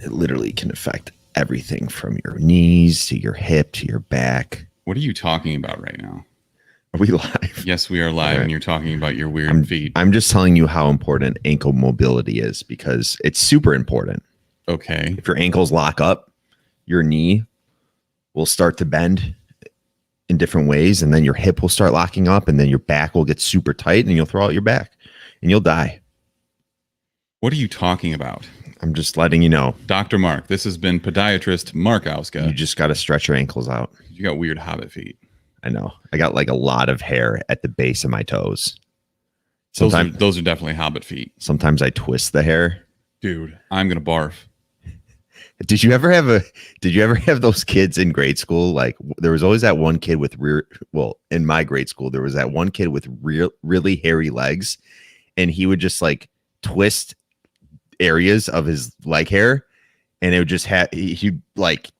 It literally can affect everything from your knees to your hip to your back. What are you talking about right now? Are we live? Yes, we are live, and you're talking about your weird feet. I'm just telling you how important ankle mobility is because it's super important. Okay. If your ankles lock up, your knee will start to bend in different ways, and then your hip will start locking up, and then your back will get super tight, and you'll throw out your back, and you'll die. What are you talking about? I'm just letting you know. Dr. Mark, this has been podiatrist Mark Auska. You just got to stretch your ankles out. You got weird Hobbit feet. I know. I got like a lot of hair at the base of my toes. Those are definitely Hobbit feet. Sometimes I twist the hair. Dude, I'm going to barf. Did you ever have those kids in grade school? Like there was always that one kid with in my grade school, there was that one kid with really hairy legs, and he would just like twist areas of his leg hair, and it would just have, he'd like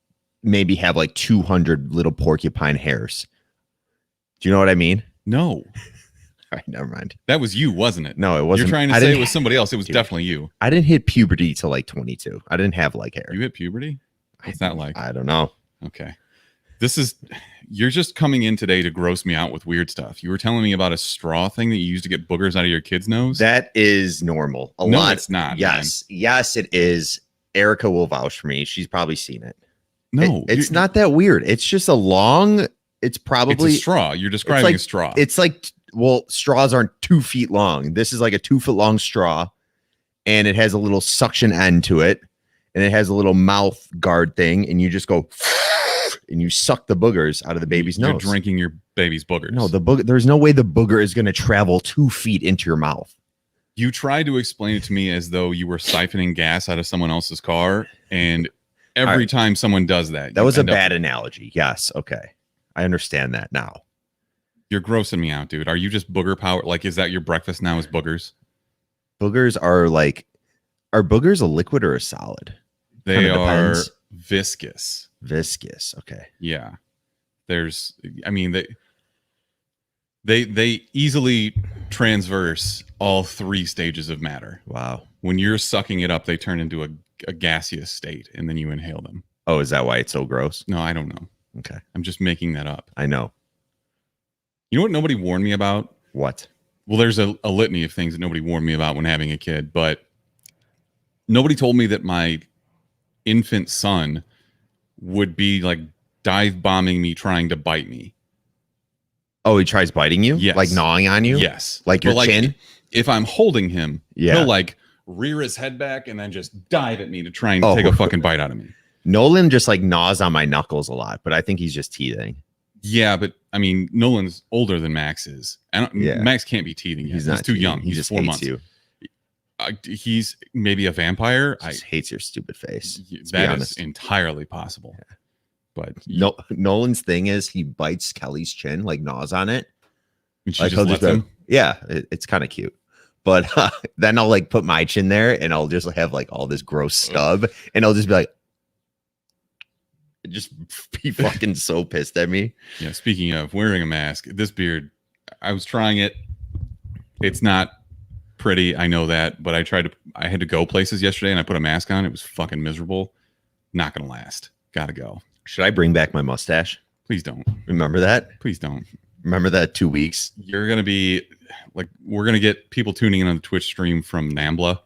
maybe have like 200 little porcupine hairs. Do you know what I mean? No. All right, never mind. That was you, wasn't it? No, it wasn't. You're trying to say it was somebody else. It was definitely you. I didn't hit puberty till like 22. I didn't have leg hair. You hit puberty? What's that like? I don't know. Okay. You're just coming in today to gross me out with weird stuff. You were telling me about a straw thing that you used to get boogers out of your kid's nose. That is normal. No, it's not. Yes. Man. Yes, it is. Erica will vouch for me. She's probably seen it. No, it's not that weird. It's just it's probably a straw. You're describing a straw. It's like, well, straws aren't 2 feet long. This is like a 2 foot long straw, and it has a little suction end to it, and it has a little mouth guard thing, and you just go and you suck the boogers out of the baby's nose. You're drinking your baby's boogers. No, there's no way the booger is going to travel 2 feet into your mouth. You tried to explain it to me as though you were siphoning gas out of someone else's car, and every time someone does that was a bad analogy. Yes, okay, I understand that now. You're grossing me out, dude. Are you just booger power? Like, is that your breakfast now? Is boogers? Boogers are boogers a liquid or a solid? They are viscous. Viscous. Okay. Yeah. They easily transverse all 3 stages of matter. Wow. When you're sucking it up, they turn into a gaseous state, and then you inhale them. Oh, is that why it's so gross? No, I don't know. Okay. I'm just making that up. I know. You know what nobody warned me about? What? Well, there's a litany of things that nobody warned me about when having a kid, but nobody told me that my infant son would be like dive bombing me, trying to bite me. Oh, he tries biting you? Yes. Like gnawing on you? Yes. Like your chin? If I'm holding him, he'll like rear his head back and then just dive at me to try and take a fucking bite out of me. Nolan just like gnaws on my knuckles a lot, but I think he's just teething. Yeah, but I mean, Nolan's older than Max is. Max can't be teething yet. He's too young. He's just 4 months. You. He's maybe a vampire. He just hates your stupid face. That is entirely possible. Yeah. But Nolan's thing is he bites Kelly's chin, like gnaws on it. And she just lets him? Yeah, it's kind of cute. But then I'll like put my chin there, and I'll just have like all this gross stub, and I'll just be like, just be fucking so pissed at me. Yeah. Speaking of wearing a mask, this beard, I was trying it. It's not pretty. I know that, but I had to go places yesterday, and I put a mask on. It was fucking miserable. Not going to last. Got to go. Should I bring back my mustache? Please don't. Remember that? Please don't. Remember that 2 weeks? You're going to be like, we're going to get people tuning in on the Twitch stream from NAMBLA.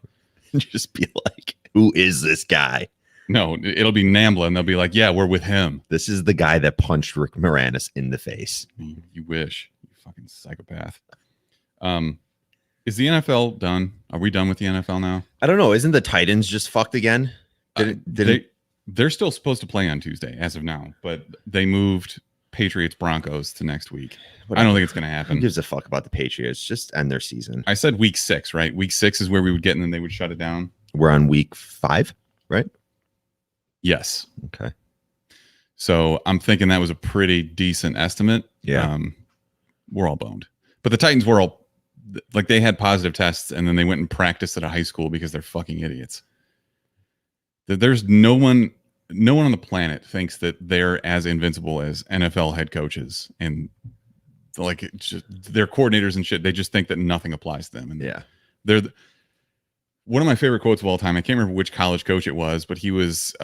Just be like, who is this guy? No, it'll be NAMBLA, and they'll be like, yeah, we're with him. This is the guy that punched Rick Moranis in the face. You wish. You fucking psychopath. Is the NFL done? Are we done with the NFL now? I don't know. Isn't the Titans just fucked again? They're still supposed to play on Tuesday as of now, but they moved Patriots Broncos to next week. I don't think it's going to happen. Who gives a fuck about the Patriots? Just end their season. I said week 6, right? Week 6 is where we would get, and then they would shut it down. We're on week 5, right? Yes. Okay. So I'm thinking that was a pretty decent estimate. Yeah. We're all boned. But the Titans were all, like, they had positive tests, and then they went and practiced at a high school because they're fucking idiots. There's no one on the planet thinks that they're as invincible as NFL head coaches, and like just their coordinators and shit. They just think that nothing applies to them. And yeah, One of my favorite quotes of all time. I can't remember which college coach it was, but he was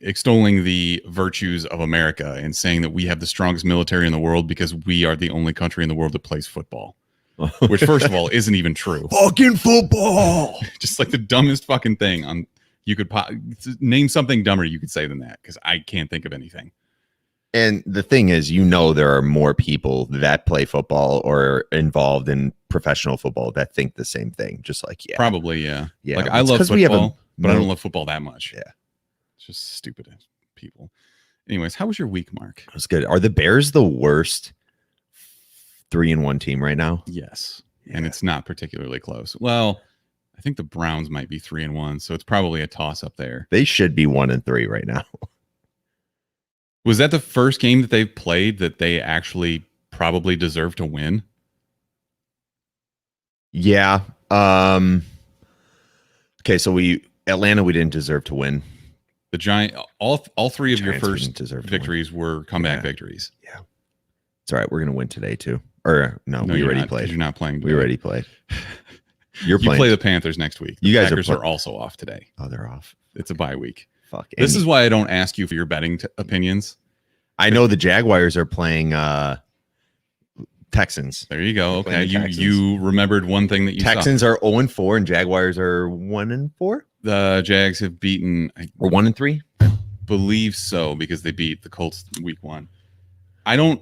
extolling the virtues of America and saying that we have the strongest military in the world because we are the only country in the world that plays football. Which, first of all, isn't even true. Fucking football. Just like the dumbest fucking thing on. You could name something dumber you could say than that, because I can't think of anything. And the thing is, there are more people that play football or involved in professional football that think the same thing. Just like, yeah. Probably, yeah. Yeah. Like, I love football, but I don't love football that much. Yeah. It's just stupid people. Anyways, how was your week, Mark? It was good. Are the Bears the worst 3-1 team right now? Yes. Yeah. And it's not particularly close. Well, I think the Browns might be 3-1, so it's probably a toss up there. They should be 1-3 right now. Was that the first game that they've played that they actually probably deserve to win? Yeah. Okay, so Atlanta, we didn't deserve to win. The all three of your Giants first victories were comeback victories. Yeah. It's all right. We're going to win today too. Or no, we already played. You're not playing today. We already played. You play the Panthers next week. You guys Packers are also off today. Oh, they're off. It's a bye week. Fuck. This is why I don't ask you for your betting opinions. I know the Jaguars are playing Texans. There you go. Okay, you remembered one thing that you Texans are 0-4 and Jaguars are 1-4. The Jags have beaten or 1-3. Believe so, because they beat the Colts week 1. I don't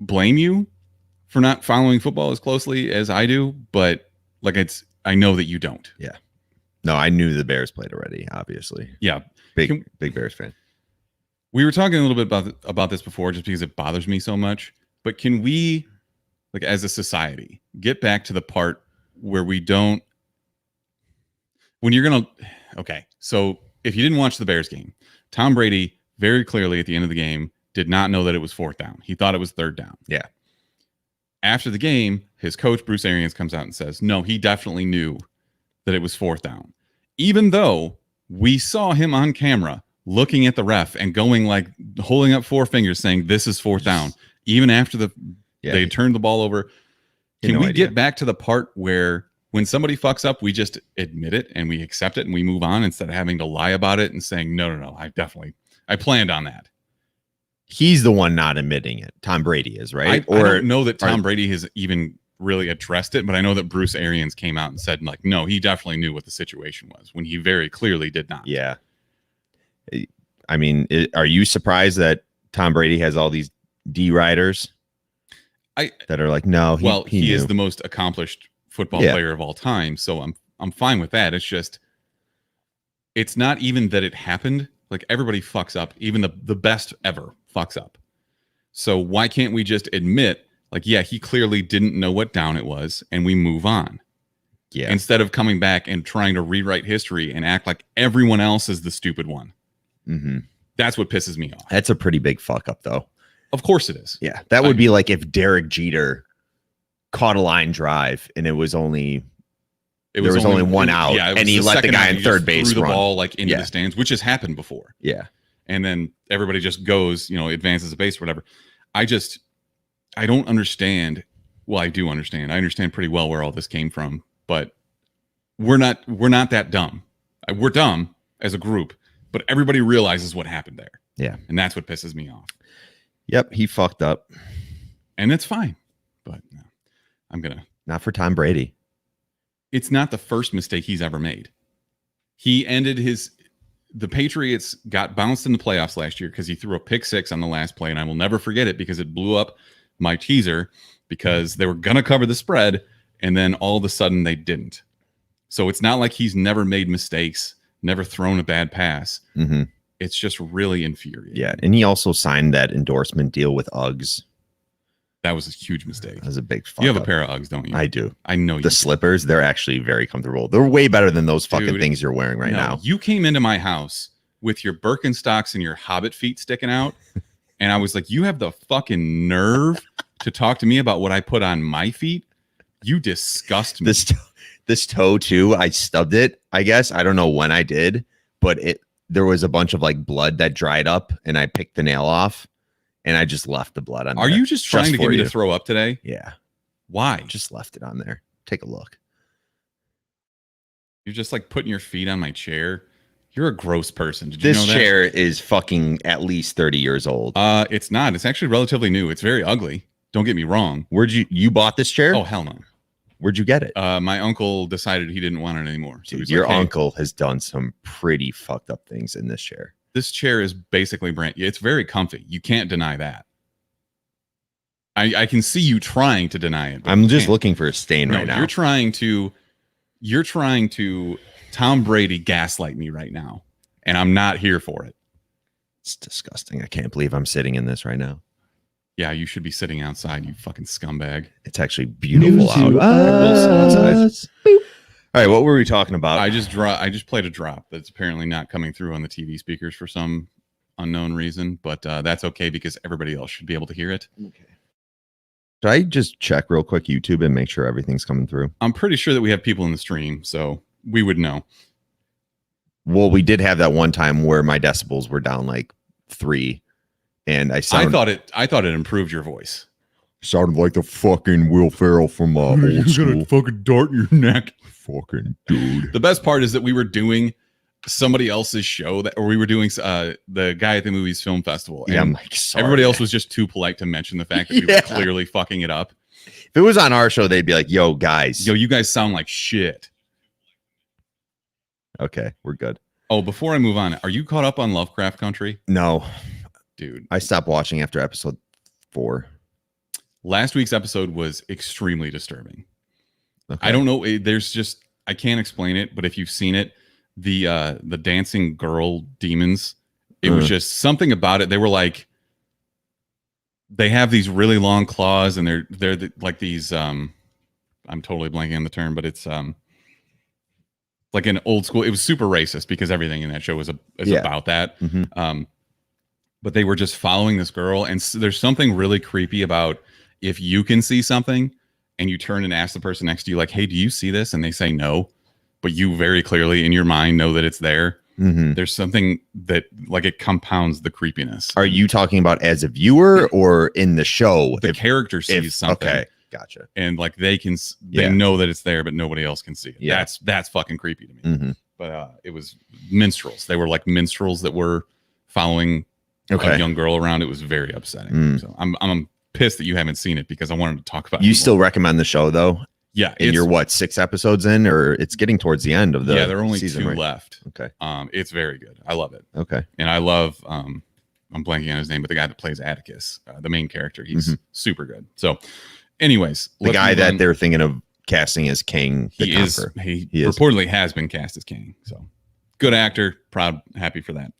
blame you for not following football as closely as I do, but I know that you don't. Yeah. No, I knew the Bears played already, obviously. Yeah. Big Bears fan. We were talking a little bit about this before just because it bothers me so much, but can we, as a society, get back to the part where we don't, so if you didn't watch the Bears game, Tom Brady very clearly at the end of the game did not know that it was 4th down. He thought it was 3rd down. Yeah. After the game, his coach, Bruce Arians, comes out and says, no, he definitely knew that it was 4th down. Even though we saw him on camera looking at the ref and going holding up 4 fingers saying, this is 4th down. Even after they turned the ball over. Can we get back to the part where when somebody fucks up, we just admit it and we accept it and we move on instead of having to lie about it and saying, no, I planned on that. He's the one not admitting it. Tom Brady is, right? I don't know that Tom Brady has even really addressed it, but I know that Bruce Arians came out and said, no, he definitely knew what the situation was when he very clearly did not. Yeah. I mean, are you surprised that Tom Brady has all these D riders that are no, he is the most accomplished football player of all time. So I'm fine with that. It's just, it's not even that it happened. Everybody fucks up. Even the best ever fucks up. So why can't we just admit, he clearly didn't know what down it was, and we move on? Yeah. Instead of coming back and trying to rewrite history and act like everyone else is the stupid one. Mm-hmm. That's what pisses me off. That's a pretty big fuck up, though. Of course it is. Yeah. That would be like if Derek Jeter caught a line drive and there was only one out, and he let the guy in third base threw the run ball into the stands, which has happened before. Yeah. And then everybody just goes, advances the base or whatever. I don't understand. Well, I do understand. I understand pretty well where all this came from, but we're not that dumb. We're dumb as a group, but everybody realizes what happened there. Yeah. And that's what pisses me off. Yep. He fucked up. And it's fine. But no, not for Tom Brady. It's not the first mistake he's ever made. He ended the Patriots got bounced in the playoffs last year because he threw a pick 6 on the last play, and I will never forget it because it blew up my teaser because they were going to cover the spread, and then all of a sudden they didn't. So it's not like he's never made mistakes, never thrown a bad pass. Mm-hmm. It's just really infuriating. Yeah, and he also signed that endorsement deal with Uggs. That was a huge mistake. That was a big fuck You have up. a pair of Uggs, don't you? I do. I know you The slippers, they're actually very comfortable. They're way better than those fucking things you're wearing right now. You came into my house with your Birkenstocks and your Hobbit feet sticking out, and I was like, you have the fucking nerve to talk to me about what I put on my feet? You disgust me. This toe too, I stubbed it, I guess. I don't know when I did, but there was a bunch of blood that dried up, and I picked the nail off. And I just left the blood on there. Are you just trying to get me to throw up today? Yeah. Why? Just left it on there. Take a look. You're just like putting your feet on my chair. You're a gross person. Did you This know that? chair is fucking at least 30 years old. It's not. It's actually relatively new. It's very ugly. Don't get me wrong. Where'd you bought this chair? Oh, hell no. Where'd you get it? My uncle decided he didn't want it anymore. So Dude, he's your like, hey, uncle has done some pretty fucked up things in this chair. this chair is basically it's very comfy. You can't deny that. I can see you trying to deny it. I'm just looking for a stain right now. You're trying to Tom Brady gaslight me right now, and I'm not here for it. It's disgusting. I can't believe I'm sitting in this right now. Yeah, you should be sitting outside, you fucking scumbag. It's actually beautiful out. All right, what were we talking about? I just played a drop that's apparently not coming through on the TV speakers for some unknown reason, but that's okay because everybody else should be able to hear it. Okay. Should I just check real quick YouTube and make sure everything's coming through? I'm pretty sure that we have people in the stream, so we would know. Well, we did have that one time where my decibels were down like 3, and I thought it improved your voice. Sounded like the fucking Will Ferrell from old school. Got a fucking dart in your neck. Fucking dude. The best part is that we were doing somebody else's show or we were doing the Guy at the Movies Film Festival. Yeah, I'm like, sorry. Everybody else was just too polite to mention the fact that we were clearly fucking it up. If it was on our show, they'd be like, yo, guys. Yo, you guys sound like shit. Okay, we're good. Oh, before I move on, are you caught up on Lovecraft Country? No. Dude. I stopped watching after episode 4. Last week's episode was extremely disturbing. Okay. I don't know. I can't explain it, but if you've seen it, the dancing girl demons, it was just something about it. They were like, they have these really long claws and they're like these, I'm totally blanking on the term, but it's like an old school, it was super racist because everything in that show is about that. Mm-hmm. But they were just following this girl. And there's something really creepy about if you can see something and you turn and ask the person next to you, like, hey, do you see this? And they say no, but you very clearly in your mind know that it's there. Mm-hmm. There's something that like it compounds the creepiness. Are you talking about as a viewer or in the show? The character sees something. Okay, gotcha. And like they know that it's there, but nobody else can see it. Yeah. That's fucking creepy to me. Mm-hmm. But it was minstrels. They were like minstrels that were following a young girl around. It was very upsetting. So I'm pissed that you haven't seen it because I wanted to talk about it. You still recommend the show though? Yeah. And you're what, 6 episodes in, or it's getting towards the end of the there are only season, 2 right? left. Okay. It's very good. I love it. Okay. And I love I'm blanking on his name, but the guy that plays Atticus, the main character, he's super good. So anyways, the guy that they're thinking of casting as King, he reportedly has been cast as King. So good actor, proud, happy for that.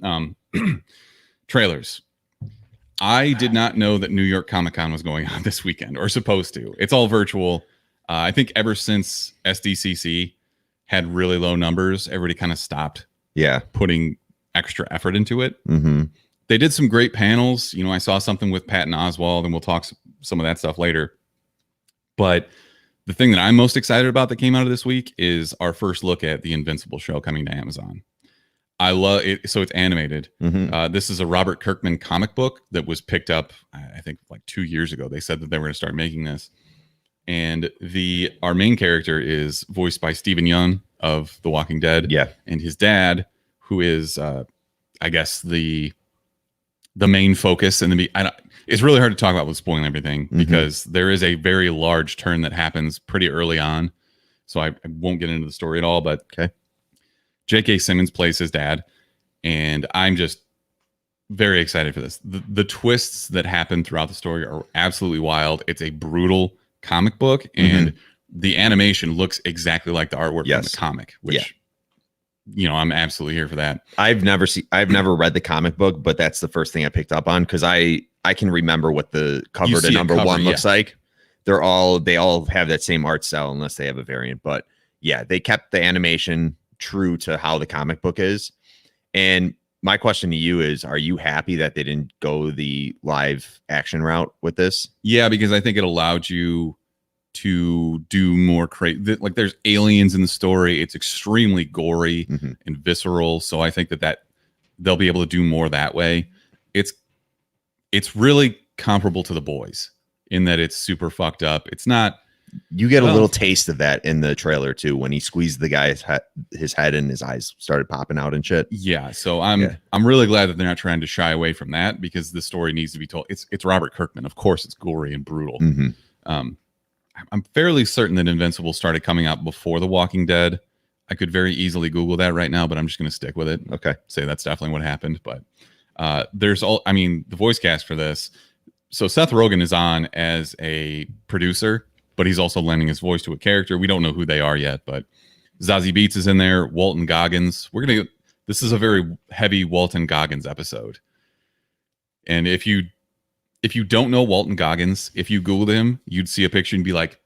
Trailers. I did not know that New York Comic Con was going on this weekend, or supposed to. It's all virtual. I think ever since SDCC had really low numbers, everybody kind of stopped putting extra effort into it. Mm-hmm. They did some great panels. You know, I saw something with Patton Oswalt, and we'll talk some of that stuff later. But the thing that I'm most excited about that came out of this week is our first look at the Invincible show coming to Amazon. I love it. So it's animated. Mm-hmm. This is a Robert Kirkman comic book that was picked up, I think, like 2 years ago. They said that they were going to start making this. And our main character is voiced by Stephen Yeun of The Walking Dead. Yeah. And his dad, who is, I guess, the main focus. And it's really hard to talk about with spoiling everything because there is a very large turn that happens pretty early on. So I won't get into the story at all. But J.K. Simmons plays his dad. And I'm just very excited for this. The twists that happen throughout the story are absolutely wild. It's a brutal comic book, and the animation looks exactly like the artwork from the comic, which you know, I'm absolutely here for that. I've never read the comic book, but that's the first thing I picked up on because I can remember what the cover to number 1 looks like. They all have that same art style unless they have a variant, but yeah, they kept the animation true to how the comic book is. And my question to you is, are you happy that they didn't go the live action route with this? Yeah, because I think it allowed you to do more like there's aliens in the story. It's extremely gory and visceral. So I think that they'll be able to do more that way. It's really comparable to The Boys in that it's super fucked up. It's not You get a little taste of that in the trailer too, when he squeezed the guy's his head and his eyes started popping out and shit. Yeah, so I'm really glad that they're not trying to shy away from that, because the story needs to be told. It's Robert Kirkman, of course. It's gory and brutal. I'm fairly certain that Invincible started coming out before The Walking Dead. I could very easily Google that right now, but I'm just going to stick with it. Okay, say that's definitely what happened. But the voice cast for this. So Seth Rogen is on as a producer, but he's also lending his voice to a character. We don't know who they are yet, but Zazie Beetz is in there. Walton Goggins. This is a very heavy Walton Goggins episode. And if you don't know Walton Goggins, if you Googled him, you'd see a picture and be like,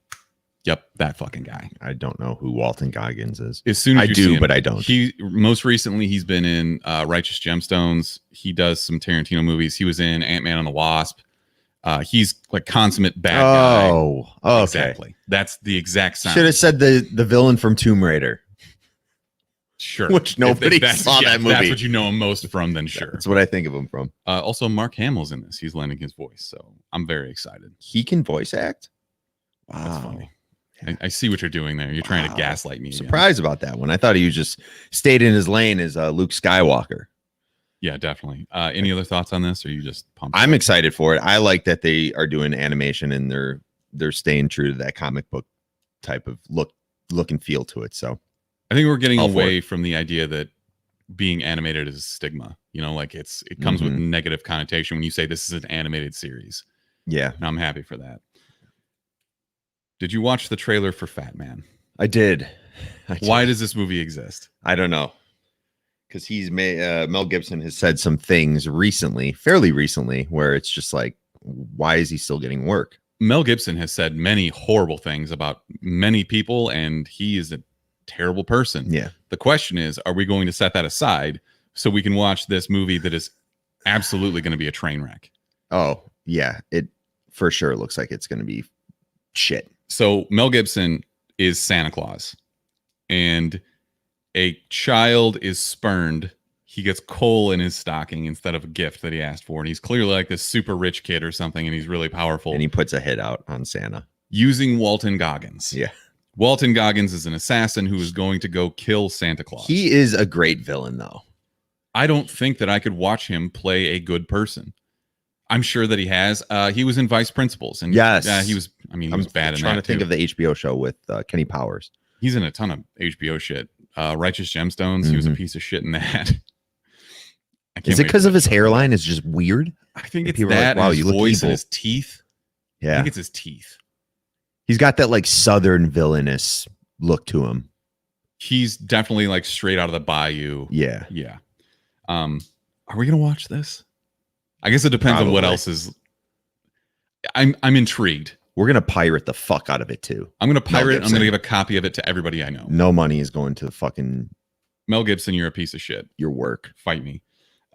yep, that fucking guy. I don't know who Walton Goggins is. As soon as I do, but I don't. Most recently, he's been in Righteous Gemstones. He does some Tarantino movies. He was in Ant-Man and the Wasp. He's like consummate bad guy. Oh, okay. Exactly. That's the exact sound. Should have said the villain from Tomb Raider. Sure. Which nobody saw that movie. That's what you know him most from, then sure. That's what I think of him from. Also, Mark Hamill's in this. He's lending his voice, so I'm very excited. He can voice act? Wow. That's funny. I see what you're doing there. You're trying to gaslight me. Surprised about that one. I thought he just stayed in his lane as Luke Skywalker. Yeah, definitely. Any other thoughts on this, or are you just pumped? I'm excited for it. I like that they are doing animation and they're staying true to that comic book type of look and feel to it. So I think we're getting away from the idea that being animated is a stigma. You know, like it comes with negative connotation when you say this is an animated series. Yeah, and I'm happy for that. Did you watch the trailer for FATMAN? I did. Why does this movie exist? I don't know. Because Mel Gibson has said some things fairly recently, where it's just like, why is he still getting work? Mel Gibson has said many horrible things about many people, and he is a terrible person. Yeah. The question is, are we going to set that aside so we can watch this movie that is absolutely going to be a train wreck? Oh, yeah. It for sure looks like it's going to be shit. So Mel Gibson is Santa Claus, and a child is spurned. He gets coal in his stocking instead of a gift that he asked for. And he's clearly like this super rich kid or something, and he's really powerful. And he puts a hit out on Santa. Using Walton Goggins. Yeah. Walton Goggins is an assassin who is going to go kill Santa Claus. He is a great villain, though. I don't think that I could watch him play a good person. I'm sure that he has. He was in Vice Principals. And yes. He was bad in that. I'm trying to think of the HBO show with Kenny Powers. He's in a ton of HBO shit. Righteous Gemstones. He was a piece of shit in that. Is it because of his hairline is just weird? I think it's that. Like, wow, you look voice and his teeth. Yeah, I think it's his teeth. He's got that like Southern villainous look to him. He's definitely like straight out of the bayou. Yeah, yeah. Are we gonna watch this? I guess it depends on what else is. I'm intrigued. We're gonna pirate the fuck out of it too. I'm gonna pirate it. I'm gonna give a copy of it to everybody I know. No money is going to fucking Mel Gibson. You're a piece of shit. Your work. Fight me.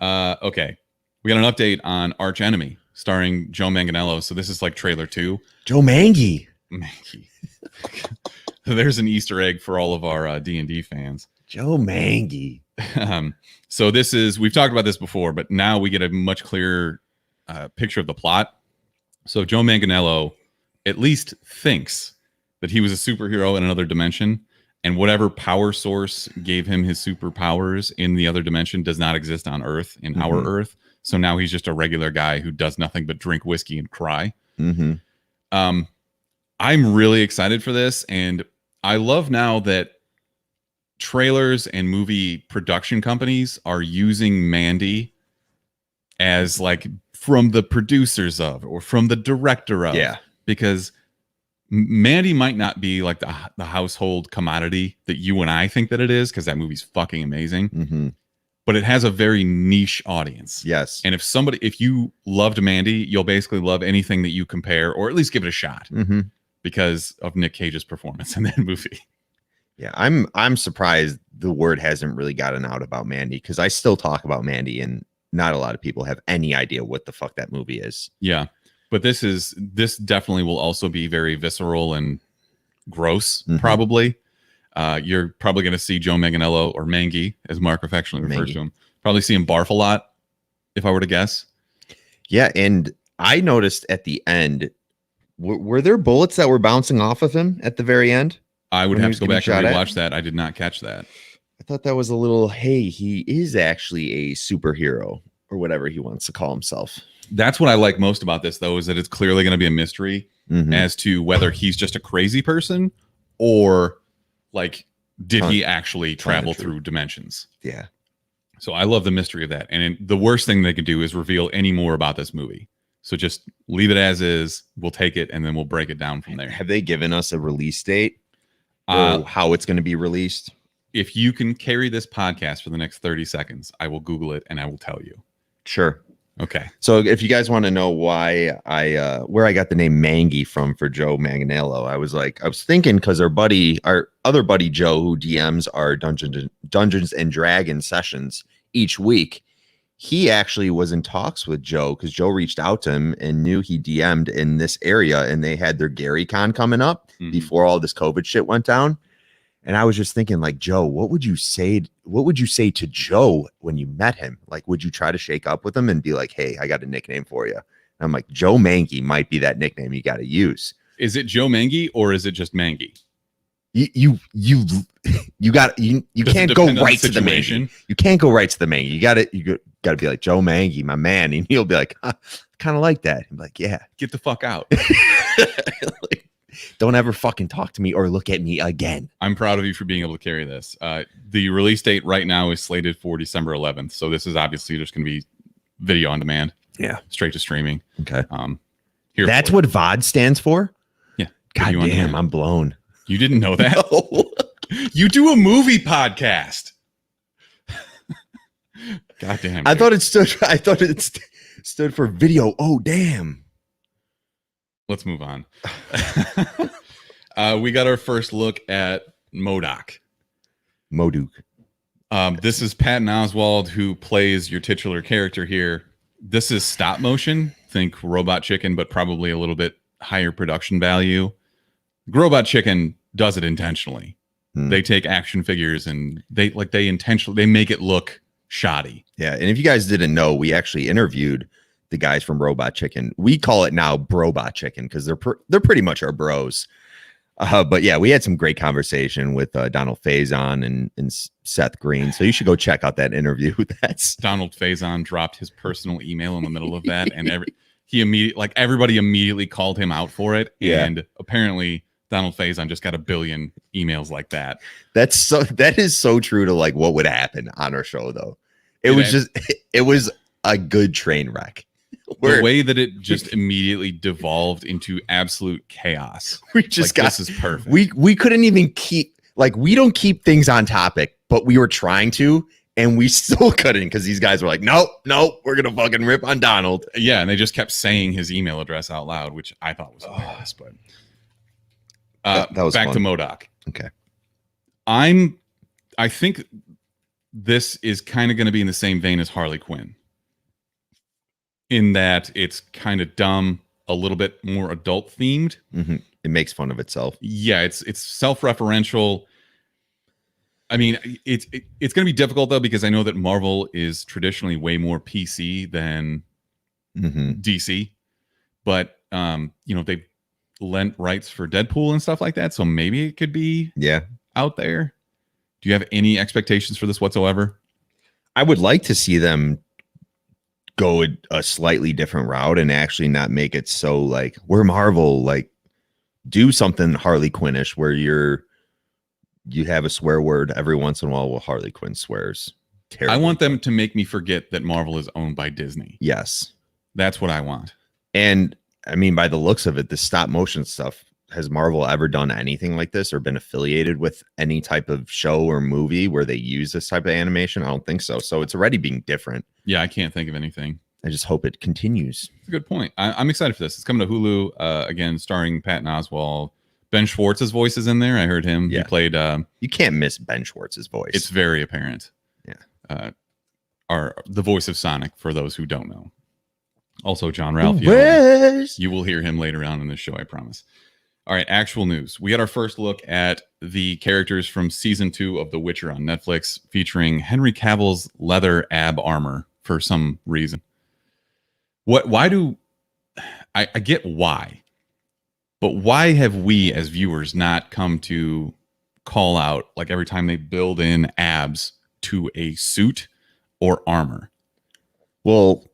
Okay. We got an update on Archenemy starring Joe Manganiello. So this is like trailer 2. Joe Mangy. There's an Easter egg for all of our D&D fans. Joe Mangy. So this is, we've talked about this before, but now we get a much clearer picture of the plot. So Joe Manganiello at least thinks that he was a superhero in another dimension, and whatever power source gave him his superpowers in the other dimension does not exist on Earth, in our Earth. So now he's just a regular guy who does nothing but drink whiskey and cry. I'm really excited for this, and I love now that trailers and movie production companies are using Mandy as like from the producers of or from the director of. Yeah. Because Mandy might not be like the household commodity that you and I think that it is, because that movie's fucking amazing. But it has a very niche audience. Yes. And if you loved Mandy, you'll basically love anything that you compare, or at least give it a shot, because of Nick Cage's performance in that movie. Yeah, I'm surprised the word hasn't really gotten out about Mandy, because I still talk about Mandy and not a lot of people have any idea what the fuck that movie is. Yeah. But this definitely will also be very visceral and gross, probably. You're probably going to see Joe Manganiello, or Mangy, as Mark affectionately refers to him. Probably see him barf a lot, if I were to guess. Yeah, and I noticed at the end, Were there bullets that were bouncing off of him at the very end? I would When he have was to go getting back and shot at? rewatch that. I did not catch that. I thought that was a little, hey, he is actually a superhero or whatever he wants to call himself. That's what I like most about this, though, is that it's clearly going to be a mystery as to whether he's just a crazy person or like, did he actually travel through dimensions? Yeah. So I love the mystery of that. And the worst thing they could do is reveal any more about this movie. So just leave it as is. We'll take it and then we'll break it down from there. Have they given us a release date or how it's going to be released? If you can carry this podcast for the next 30 seconds, I will Google it and I will tell you. Sure. Okay. So if you guys want to know why where I got the name Mangy from for Joe Manganiello, I was thinking because our other buddy Joe, who DMs our Dungeons and Dragons sessions each week, he actually was in talks with Joe because Joe reached out to him and knew he DM'd in this area, and they had their Gary Con coming up before all this COVID shit went down. And I was just thinking, like, Joe, what would you say to Joe when you met him? Like, would you try to shake up with him and be like, hey, I got a nickname for you? And I'm like, Joe Mangy might be that nickname you got to use. Is it Joe Mangy or is it just Mangy? You can't go right to the Mangy. You can't go right to the Mangy. You got to be like, Joe Mangy, my man. And he'll be like, kind of like that. I'm like, yeah. Get the fuck out. Like, don't ever fucking talk to me or look at me again. I'm proud of you for being able to carry this. The release date right now is slated for December 11th. So this is obviously just going to be video on demand. Yeah. Straight to streaming. Okay. That's what VOD stands for? Yeah. God damn, I'm blown. You didn't know that? No. You do a movie podcast. God damn. I thought it stood for video. Oh, damn. Let's move on. We got our first look at MODOK. This is Patton Oswalt, who plays your titular character here. This is stop motion. Think Robot Chicken, but probably a little bit higher production value. Robot Chicken does it intentionally. They take action figures and they make it look shoddy. Yeah, and if you guys didn't know, we actually interviewed the guys from Robot Chicken. We call it now Brobot Chicken because they're pretty much our bros. But yeah, we had some great conversation with Donald Faison and Seth Green. So you should go check out that interview. That's Donald Faison dropped his personal email in the middle of that, and everybody immediately called him out for it. Yeah. And apparently Donald Faison just got a billion emails like that. That is so true to like what would happen on our show though. It was a good train wreck. The way that it just immediately devolved into absolute chaos. This is perfect. We couldn't even we don't keep things on topic, but we were trying to, and we still couldn't because these guys were like, nope, we're gonna fucking rip on Donald. Yeah, and they just kept saying his email address out loud, which I thought was hilarious. But that was back fun. To MODOK. Okay. I think this is kind of going to be in the same vein as Harley Quinn, in that it's kind of dumb, a little bit more adult themed. Mm-hmm. It makes fun of itself. Yeah, it's self-referential. I mean, it's going to be difficult though, because I know that Marvel is traditionally way more PC than DC, but they lent rights for Deadpool and stuff like that, so maybe it could be out there. Do you have any expectations for this whatsoever? I would like to see them go a slightly different route and actually not make it so like we're Marvel, like do something Harley Quinn-ish where you have a swear word every once in a while. Well, Harley Quinn swears terribly. I want them to make me forget that Marvel is owned by Disney. Yes. That's what I want. And I mean, by the looks of it, the stop motion stuff, has Marvel ever done anything like this or been affiliated with any type of show or movie where they use this type of animation? I don't think so. So it's already being different. Yeah, I can't think of anything. I just hope it continues. That's a good point. I'm excited for this. It's coming to Hulu, again, starring Patton Oswalt. Ben Schwartz's voice is in there. I heard him. Yeah. He played... you can't miss Ben Schwartz's voice. It's very apparent. Yeah. The voice of Sonic, for those who don't know. Also, John Ralphio. You will hear him later on in the show, I promise. All right, actual news. We got our first look at the characters from season 2 of The Witcher on Netflix, featuring Henry Cavill's leather ab armor for some reason. Why do I get why? But why have we as viewers not come to call out like every time they build in abs to a suit or armor? Well,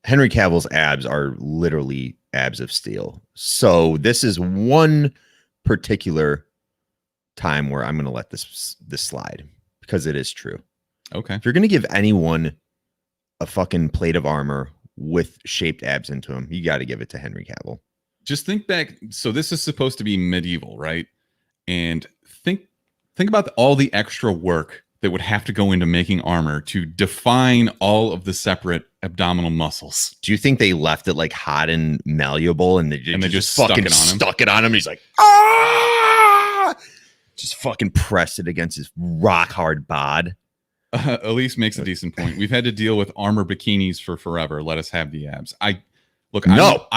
Henry Cavill's abs are literally abs of steel. So this is one particular time where I'm going to let this slide because it is true. Okay. If you're going to give anyone a fucking plate of armor with shaped abs into him, you got to give it to Henry Cavill. Just think back. So this is supposed to be medieval, right? And think about all the extra work that would have to go into making armor to define all of the separate abdominal muscles. Do you think they left it like hot and malleable and they just fucking stuck it on him? He's like, ah! Just fucking pressed it against his rock hard bod. Elise makes a decent point. We've had to deal with armor bikinis for forever. Let us have the abs. I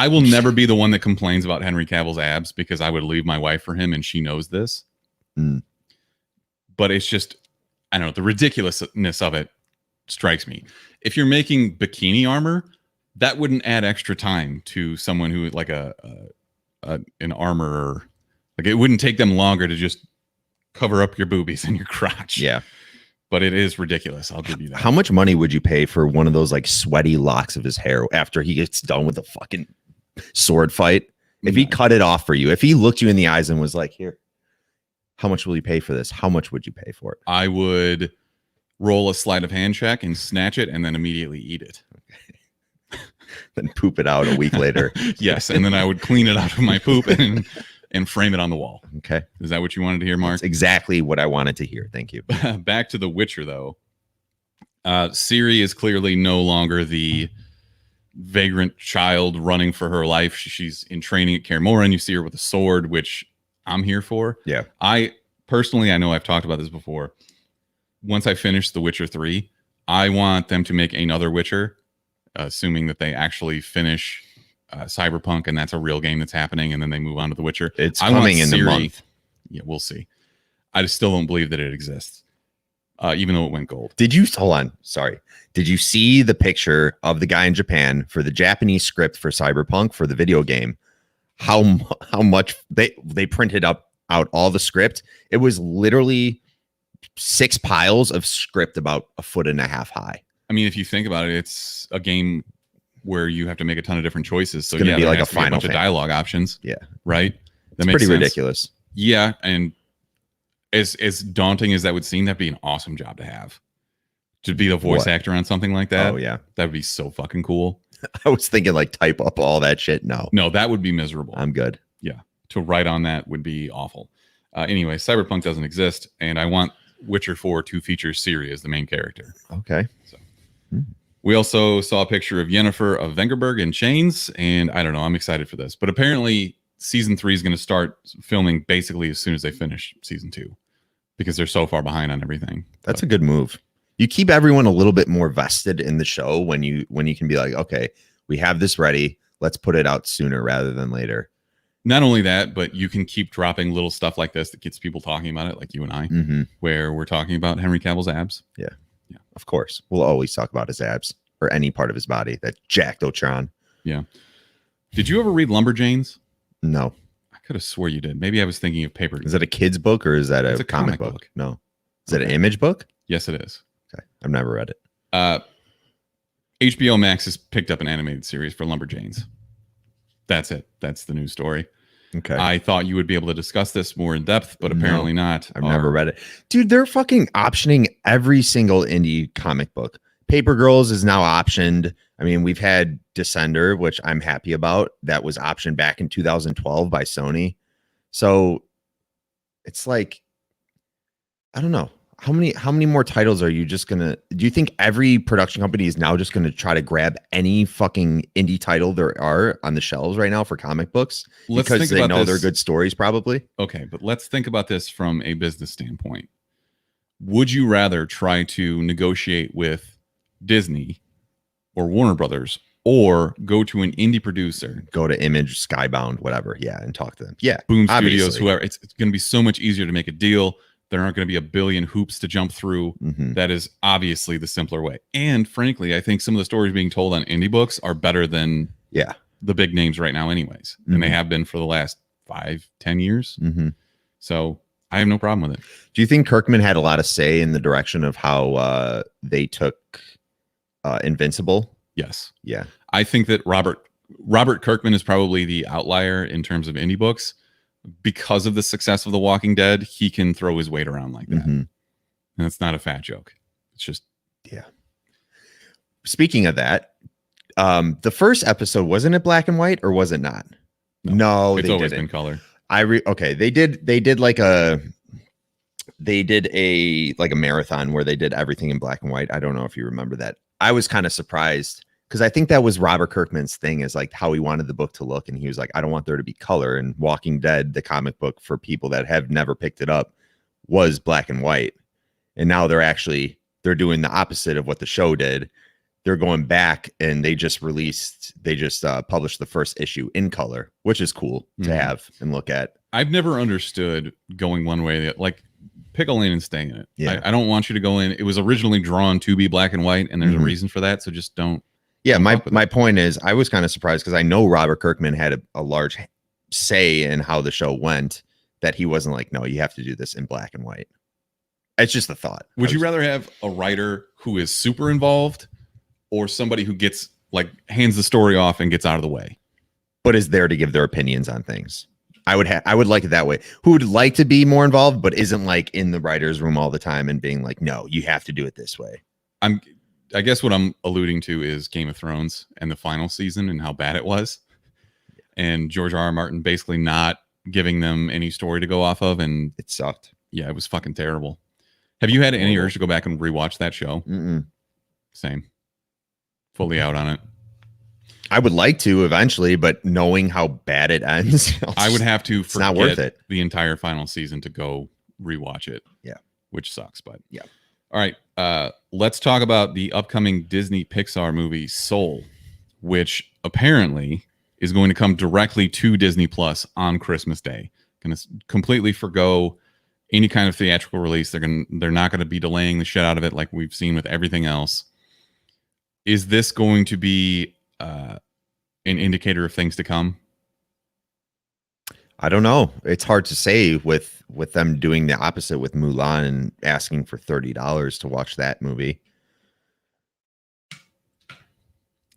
will never be the one that complains about Henry Cavill's abs because I would leave my wife for him and she knows this. But it's just, I don't know, the ridiculousness of it strikes me. If you're making bikini armor, that wouldn't add extra time to someone who like an armorer. Like it wouldn't take them longer to just cover up your boobies and your crotch. Yeah. But it is ridiculous. I'll give you that. How much money would you pay for one of those like sweaty locks of his hair after he gets done with the fucking sword fight? If he cut it off for you, if he looked you in the eyes and was like, here, how much will you pay for this? How much would you pay for it? I would roll a sleight of hand check and snatch it and then immediately eat it. Then poop it out a week later. Yes. And then I would clean it out of my poop and frame it on the wall. Okay. Is that what you wanted to hear, Mark? That's exactly what I wanted to hear. Thank you. Back to The Witcher, though. Ciri is clearly no longer the vagrant child running for her life. She's in training at Kaer Morhen. You see her with a sword, which I'm here for. Yeah. I know I've talked about this before. Once I finish The Witcher 3, I want them to make another Witcher, assuming that they actually finish Cyberpunk and that's a real game that's happening, and then they move on to The Witcher. It's coming in the month. Yeah, we'll see. I just still don't believe that it exists, even though it went gold. Hold on. Sorry. Did you see the picture of the guy in Japan for the Japanese script for Cyberpunk for the video game? How much they printed out all the script? It was literally 6 piles of script about 1.5 foot high. I mean, if you think about it, it's a game where you have to make a ton of different choices. So it's gonna be like a final bunch of dialogue options. Yeah. Right. That makes pretty sense. Ridiculous. Yeah. And as daunting as that would seem, that'd be an awesome job to have. To be the voice actor on something like that. Oh yeah. That would be so fucking cool. I was thinking like type up all that shit. No, that would be miserable. I'm good. Yeah. To write on that would be awful. Anyway, Cyberpunk doesn't exist. And I want Witcher 4 to feature Ciri as the main character. Okay. So we also saw a picture of Yennefer of Vengerberg in chains, and I don't know, I'm excited for this. But apparently season 3 is going to start filming basically as soon as they finish season 2 because they're so far behind on everything. That's a good move. You keep everyone a little bit more vested in the show when you can be like, okay, we have this ready. Let's put it out sooner rather than later. Not only that, but you can keep dropping little stuff like this that gets people talking about it, like you and I, where we're talking about Henry Cavill's abs. Yeah. Of course. We'll always talk about his abs or any part of his body, that jacked Otron. Yeah. Did you ever read Lumberjanes? No. I could have swore you did. Maybe I was thinking of paper. Is that a kid's book or is that a comic book? No. Is that an image book? Yes, it is. Okay. I've never read it. HBO Max has picked up an animated series for Lumberjanes. That's it. That's the news story. Okay. I thought you would be able to discuss this more in depth, but apparently not. I've never read it. Dude, they're fucking optioning every single indie comic book. Paper Girls is now optioned. I mean, we've had Descender, which I'm happy about. That was optioned back in 2012 by Sony. So it's like, I don't know. How many more titles are you just gonna? Do you think every production company is now just gonna try to grab any fucking indie title there are on the shelves right now for comic books because they know they're good stories, probably? Okay, but let's think about this from a business standpoint. Would you rather try to negotiate with Disney or Warner Brothers, or go to an indie producer, go to Image, Skybound, whatever, and talk to them? Yeah, Boom Studios, whoever. It's going to be so much easier to make a deal. There aren't going to be a billion hoops to jump through. That is obviously the simpler way. And frankly, I think some of the stories being told on indie books are better than the big names right now anyways. And they have been for the last 5-10 years. So I have no problem with it. Do you think Kirkman had a lot of say in the direction of how they took Invincible? Yes. Yeah. I think that Robert Kirkman is probably the outlier in terms of indie books. Because of the success of The Walking Dead, he can throw his weight around like that. And it's not a fat joke. It's just... Yeah. Speaking of that, the first episode, wasn't it black and white or was it not? No, it's always been color. Okay. They did like a marathon where they did everything in black and white. I don't know if you remember that. I was kind of surprised because I think that was Robert Kirkman's thing, is like how he wanted the book to look. And he was like, I don't want there to be color. And Walking Dead, the comic book, for people that have never picked it up, was black and white. And now they're doing the opposite of what the show did. They're going back and they just published the first issue in color, which is cool to have and look at. I've never understood going one way or the other. Like, pick a lane and stay in it. Yeah. I don't want you to go in. It was originally drawn to be black and white, and there's a reason for that. So just don't. Yeah, my point is, I was kind of surprised because I know Robert Kirkman had a large say in how the show went, that he wasn't like, no, you have to do this in black and white. It's just a thought. Would you rather have a writer who is super involved or somebody who gets hands the story off and gets out of the way, but is there to give their opinions on things? I would like it that way. Who would like to be more involved, but isn't like in the writer's room all the time and being like, no, you have to do it this way. I guess what I'm alluding to is Game of Thrones and the final season and how bad it was. And George R.R. Martin basically not giving them any story to go off of. And it sucked. Yeah, it was fucking terrible. Have you had any urge to go back and rewatch that show? Same. Fully out on it. I would like to eventually, but knowing how bad it ends, I would have to forget not worth it. The entire final season to go rewatch it. Yeah. Which sucks, but yeah. All right. Let's talk about the upcoming Disney Pixar movie Soul, which apparently is going to come directly to Disney Plus on Christmas Day. Going to completely forgo any kind of theatrical release. They're not going to be delaying the shit out of it like we've seen with everything else. Is this going to be an indicator of things to come? I don't know. It's hard to say with them doing the opposite with Mulan and asking for $30 to watch that movie.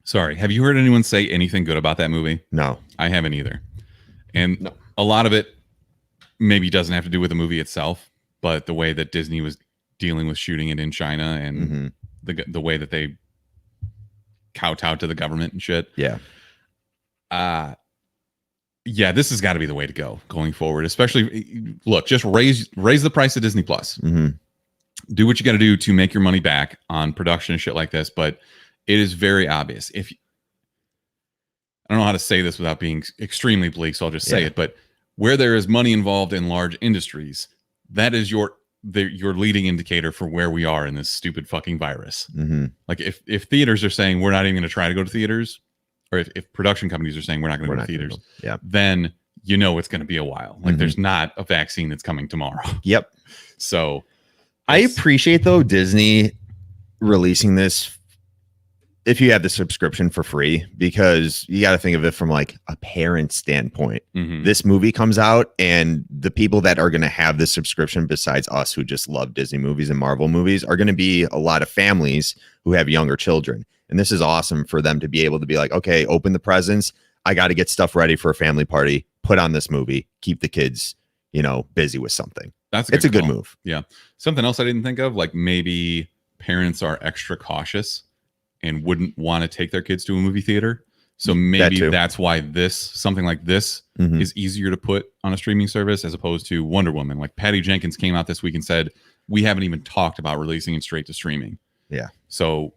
Sorry, have you heard anyone say anything good about that movie? No, I haven't either. And a lot of it maybe doesn't have to do with the movie itself, but the way that Disney was dealing with shooting it in China and the way that they kowtowed to the government and shit. Yeah. Yeah, this has got to be the way to go going forward. Especially, look, just raise the price of Disney Plus. Do what you got to do to make your money back on production and shit like this. But it is very obvious. I don't know how to say this without being extremely bleak, so I'll just say it. But where there is money involved in large industries, that is your leading indicator for where we are in this stupid fucking virus. Like if theaters are saying we're not even going to try to go to theaters, or if production companies are saying we're not going to go to theaters, then you know it's going to be a while. Like there's not a vaccine that's coming tomorrow. Yep. So I appreciate though Disney releasing this if you have the subscription for free, because you got to think of it from like a parent standpoint. This movie comes out and the people that are going to have this subscription, besides us who just love Disney movies and Marvel movies, are going to be a lot of families who have younger children. And this is awesome for them to be able to be like, okay, open the presents. I got to get stuff ready for a family party. Put on this movie. Keep the kids, busy with something. It's a good move. Yeah. Something else I didn't think of, like maybe parents are extra cautious and wouldn't want to take their kids to a movie theater. So maybe that's why something like this is easier to put on a streaming service as opposed to Wonder Woman. Like Patty Jenkins came out this week and said, we haven't even talked about releasing it straight to streaming. Yeah. So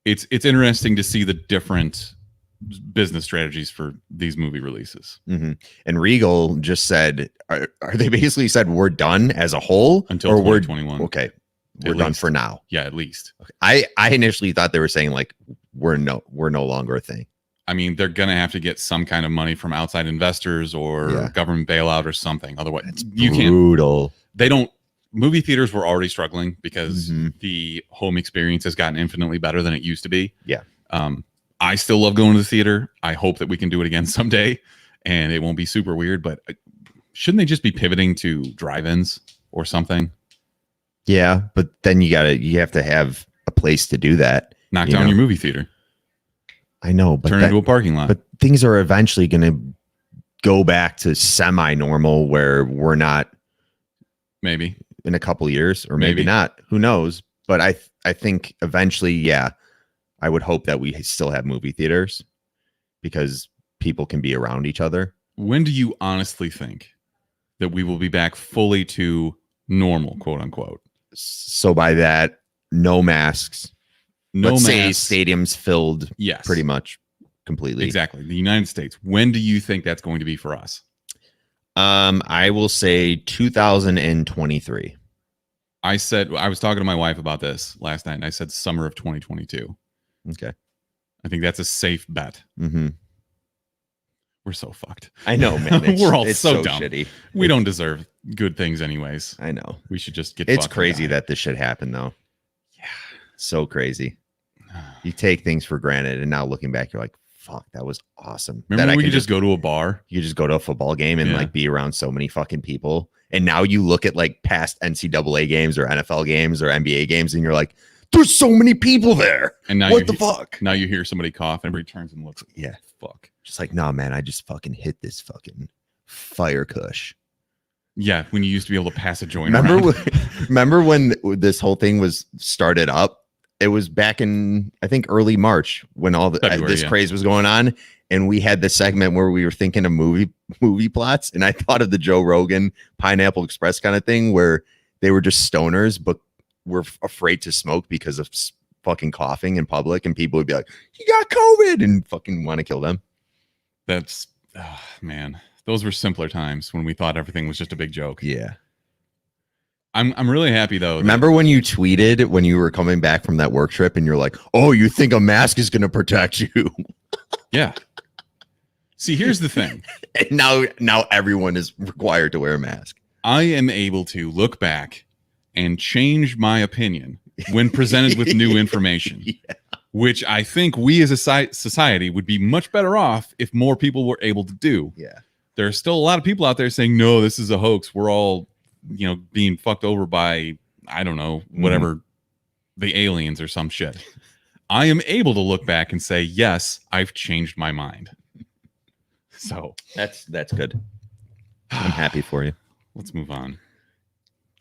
it's interesting to see the different business strategies for these movie releases. And Regal just said, are they basically said we're done as a whole until 2021? Okay. We're done for now. Yeah, at least. Okay. I initially thought they were saying like we're no longer a thing. I mean, they're gonna have to get some kind of money from outside investors or government bailout or something. Otherwise, it's brutal. They don't. Movie theaters were already struggling because the home experience has gotten infinitely better than it used to be. Yeah. I still love going to the theater. I hope that we can do it again someday and it won't be super weird, but shouldn't they just be pivoting to drive-ins or something? Yeah, but then you have to have a place to do that. Knock down your movie theater. I know, but turn into a parking lot. But things are eventually going to go back to semi-normal where we're not. Maybe in a couple years, or maybe not. Who knows? But I think eventually, yeah, I would hope that we still have movie theaters because people can be around each other. When do you honestly think that we will be back fully to normal, quote unquote? So by that, no masks. Let's say stadiums filled. Yes, pretty much completely. Exactly. The United States. When do you think that's going to be for us? I will say 2023. I was talking to my wife about this last night, and I said summer of 2022. Okay. I think that's a safe bet. Mm-hmm. We're so fucked. I know, man. We're all so dumb. Shitty. We don't deserve good things anyways. I know. We should just get It's crazy that this shit happened, though. Yeah. So crazy. You take things for granted, and now looking back, you're like, fuck, that was awesome. Remember when we could just go to a bar? You just go to a football game and like be around so many fucking people. And now you look at like past NCAA games or NFL games or NBA games, and you're like, there's so many people there. And now what the fuck? Now you hear somebody cough, and everybody turns and looks. Yeah. Fuck. Just like, nah, man, I just fucking hit this fucking fire kush. Yeah, when you used to be able to pass a joint. Remember when this whole thing was started up? It was back in, I think, early March when all this craze was going on. And we had the segment where we were thinking of movie plots. And I thought of the Joe Rogan Pineapple Express kind of thing where they were just stoners, but were afraid to smoke because of fucking coughing in public. And people would be like, he got COVID, and fucking want to kill them. That's, man, those were simpler times when we thought everything was just a big joke. Yeah. I'm really happy though. Remember when you tweeted when you were coming back from that work trip and you're like, oh, you think a mask is going to protect you? Yeah. See, here's the thing. And now everyone is required to wear a mask. I am able to look back and change my opinion when presented with new information, which I think we as a society would be much better off if more people were able to do. Yeah. There are still a lot of people out there saying, no, this is a hoax. We're all, being fucked over by, I don't know, whatever, the aliens or some shit. I am able to look back and say, yes, I've changed my mind. So that's good. I'm happy for you. Let's move on.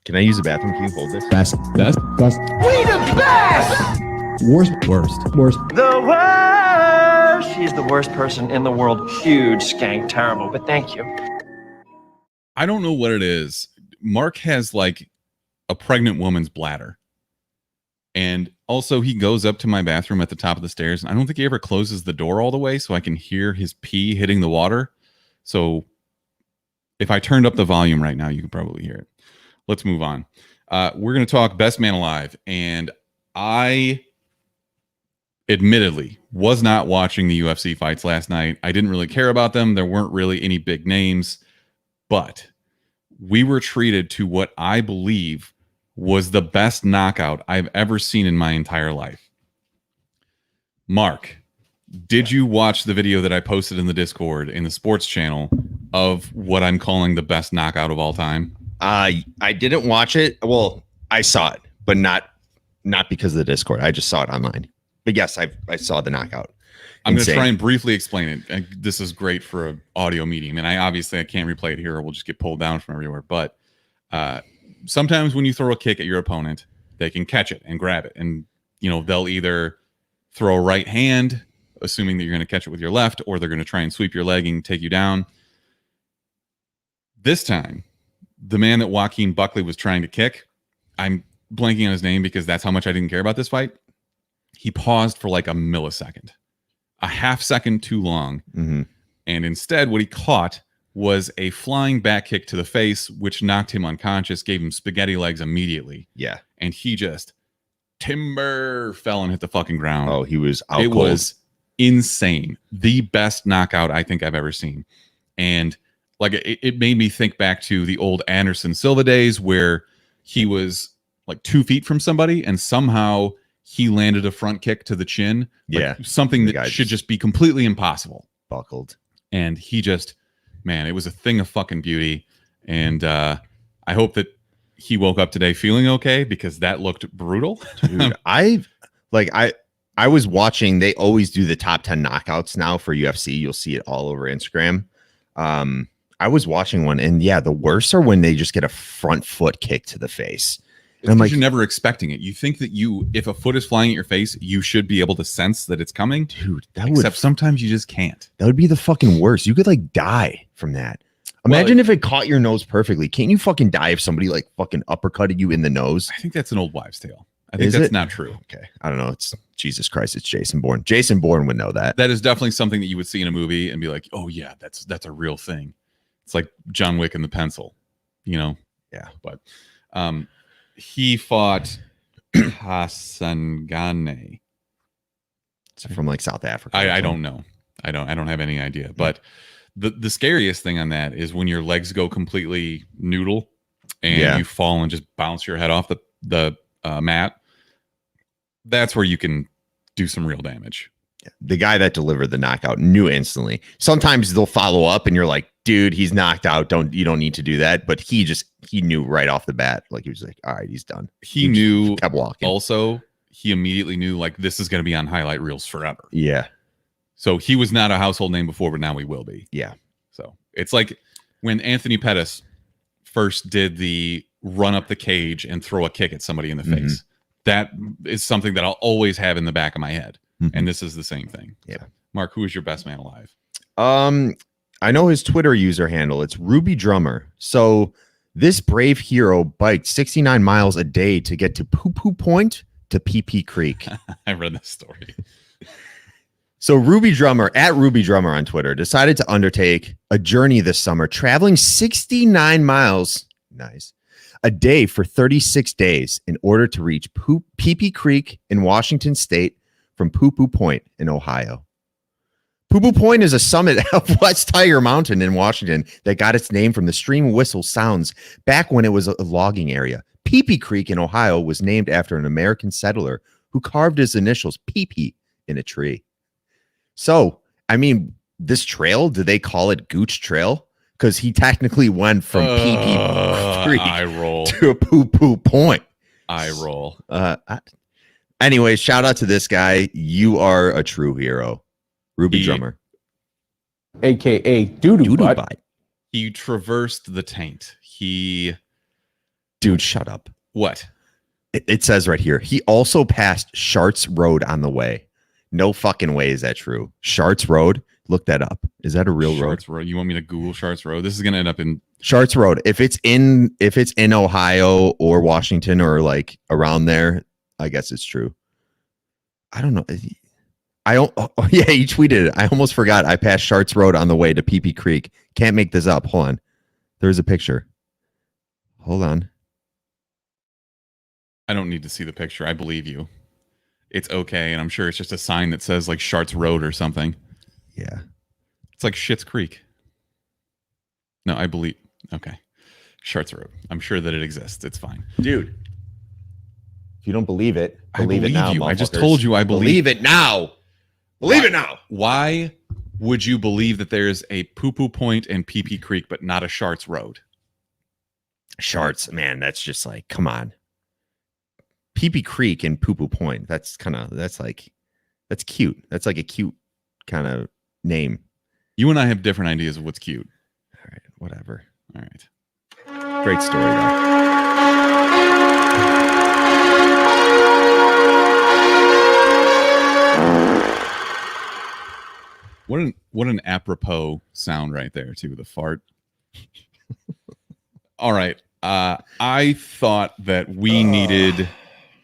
Can I use the bathroom? Can you hold this? Best. We the best! Worst. The worst! She's the worst person in the world. Huge, skank, terrible, but thank you. I don't know what it is. Mark has like a pregnant woman's bladder. And also he goes up to my bathroom at the top of the stairs. And I don't think he ever closes the door all the way so I can hear his pee hitting the water. So if I turned up the volume right now, you could probably hear it. Let's move on. We're going to talk Best Man Alive. And I admittedly was not watching the UFC fights last night. I didn't really care about them. There weren't really any big names. But we were treated to what I believe was the best knockout I've ever seen in my entire life. Mark, did you watch the video that I posted in the Discord in the sports channel of what I'm calling the best knockout of all time? I didn't watch it. Well, I saw it, but not because of the Discord. I just saw it online. But yes, I saw the knockout. I'm going to try and briefly explain it. This is great for an audio medium, and I can't replay it here, or we'll just get pulled down from everywhere. But sometimes when you throw a kick at your opponent, they can catch it and grab it, and they'll either throw a right hand, assuming that you're going to catch it with your left, or they're going to try and sweep your leg and take you down. This time, the man that Joaquin Buckley was trying to kick, I'm blanking on his name because that's how much I didn't care about this fight. He paused for like a millisecond. A half second too long. Mm-hmm. And instead, what he caught was a flying back kick to the face, which knocked him unconscious, gave him spaghetti legs immediately. Yeah. And he just fell and hit the fucking ground. Oh, he was out It cold. was insane. The best knockout I think I've ever seen. And like it made me think back to the old Anderson Silva days where he was like 2 feet from somebody and somehow he landed a front kick to the chin. Yeah. Something The that guy should just just be completely impossible. buckled. And he just, man, it was a thing of fucking beauty. And I hope that he woke up today feeling okay, because that looked brutal. Dude, I was watching, they always do the top 10 knockouts now for UFC. You'll see it all over Instagram. I was watching one, and yeah, the worst are when they just get a front foot kick to the face. And I'm like, you're never expecting it. You think that if a foot is flying at your face, you should be able to sense that it's coming. dude, Except sometimes you just can't. that would be the fucking worst. You could like die from that. Imagine if it caught your nose perfectly. Can't you fucking die if somebody like fucking uppercutted you in the nose? I think that's an old wives' tale. I think Is that's it? not true. Okay. I don't know. It's Jesus Christ. It's Jason Bourne. Jason Bourne would know that. That is definitely something that you would see in a movie and be like, oh yeah, that's a real thing. It's like John Wick and the pencil, you know? Yeah. But he fought Hasangane. It's from like South Africa. I don't know. I don't have any idea. But the scariest thing on that is when your legs go completely noodle and you fall and just bounce your head off the mat. That's where you can do some real damage. The guy that delivered the knockout knew instantly. Sometimes they'll follow up and you're like, dude, he's knocked out. You don't need to do that. But he knew right off the bat. Like he was like, all right, he's done. He knew, kept walking. Also, he immediately knew like this is going to be on highlight reels forever. Yeah. So he was not a household name before, but now he will be. Yeah. So it's like when Anthony Pettis first did the run up the cage and throw a kick at somebody in the face. That is something that I'll always have in the back of my head. And this is the same thing. Yeah. So, Mark, who is your best man alive? I know his Twitter user handle. It's Ruby Drummer. So this brave hero biked 69 miles a day to get to Poo Poo Point to PP Creek. I read this story. So Ruby Drummer at Ruby Drummer on Twitter decided to undertake a journey this summer, traveling 69 miles a day for 36 days in order to reach PP Creek in Washington State from Poo Poo Point in Ohio. Poo Poo Point is a summit of West Tiger Mountain in Washington that got its name from the stream whistle sounds back when it was a logging area. PP Creek in Ohio was named after an American settler who carved his initials PP in a tree. So, I mean, this trail, do they call it Gooch Trail? Because he technically went from PP Creek to Poo Poo Point. I roll. Anyways, shout out to this guy. You are a true hero. Ruby Drummer. AKA Doo-Doo Butt. He traversed the taint. Dude, shut up. What? It says right here. He also passed Sharts Road on the way. No fucking way is that true. Sharts Road. Look that up. Is that a real Sharts Road? You want me to Google Sharts Road? This is going to end up in Sharts Road. If it's in Ohio or Washington or like around there, I guess it's true. I don't know. Yeah, he tweeted it. I almost forgot. I passed Sharts Road on the way to PP Creek. Can't make this up. Hold on. There's a picture. Hold on. I don't need to see the picture. I believe you. It's okay, and I'm sure it's just a sign that says like Sharts Road or something. Yeah. It's like Schitt's Creek. No, I believe. Okay. Sharts Road. I'm sure that it exists. It's fine. Dude. If you don't believe it, believe it now. You. I just told you I believe it now. Believe it now. Why would you believe that there's a Poo Poo Point and PP Creek, but not a Sharts Road? Sharts, man, that's just like, come on. PP Creek and Poo Poo Point. That's cute. That's like a cute kind of name. You and I have different ideas of what's cute. All right, whatever. All right. Great story though. What an apropos sound right there too, the fart. All right. I thought that we needed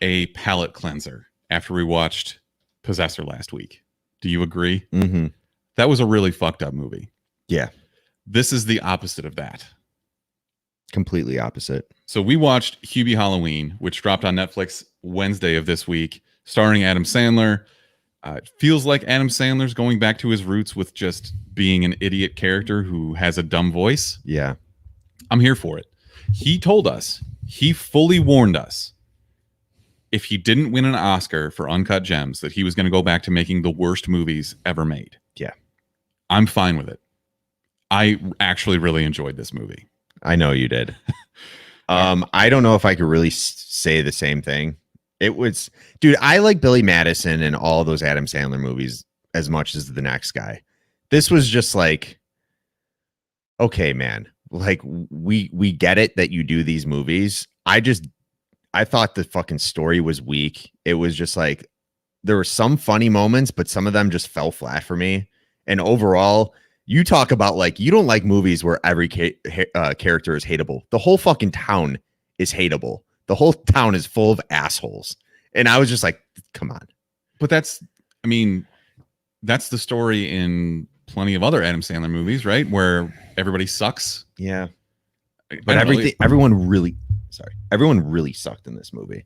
a palate cleanser after we watched Possessor last week. Do you agree? Mm-hmm. That was a really fucked up movie. Yeah. This is the opposite of that. Completely opposite. So we watched Hubie Halloween, which dropped on Netflix Wednesday of this week, starring Adam Sandler. It feels like Adam Sandler's going back to his roots with just being an idiot character who has a dumb voice. Yeah. I'm here for it. He told us, he fully warned us if he didn't win an Oscar for Uncut Gems, that he was going to go back to making the worst movies ever made. Yeah. I'm fine with it. I actually really enjoyed this movie. I know you did. I don't know if I could really say the same thing. It was, dude, I like Billy Madison and all those Adam Sandler movies as much as the next guy. This was just like, okay, man, like we get it that you do these movies. I thought the fucking story was weak. It was just like, there were some funny moments, but some of them just fell flat for me. And overall, you talk about like, you don't like movies where every character is hateable. The whole fucking town is hateable. The whole town is full of assholes. And I was just like, come on. But that's the story in plenty of other Adam Sandler movies, right? Where everybody sucks. Yeah. But everyone really sucked in this movie.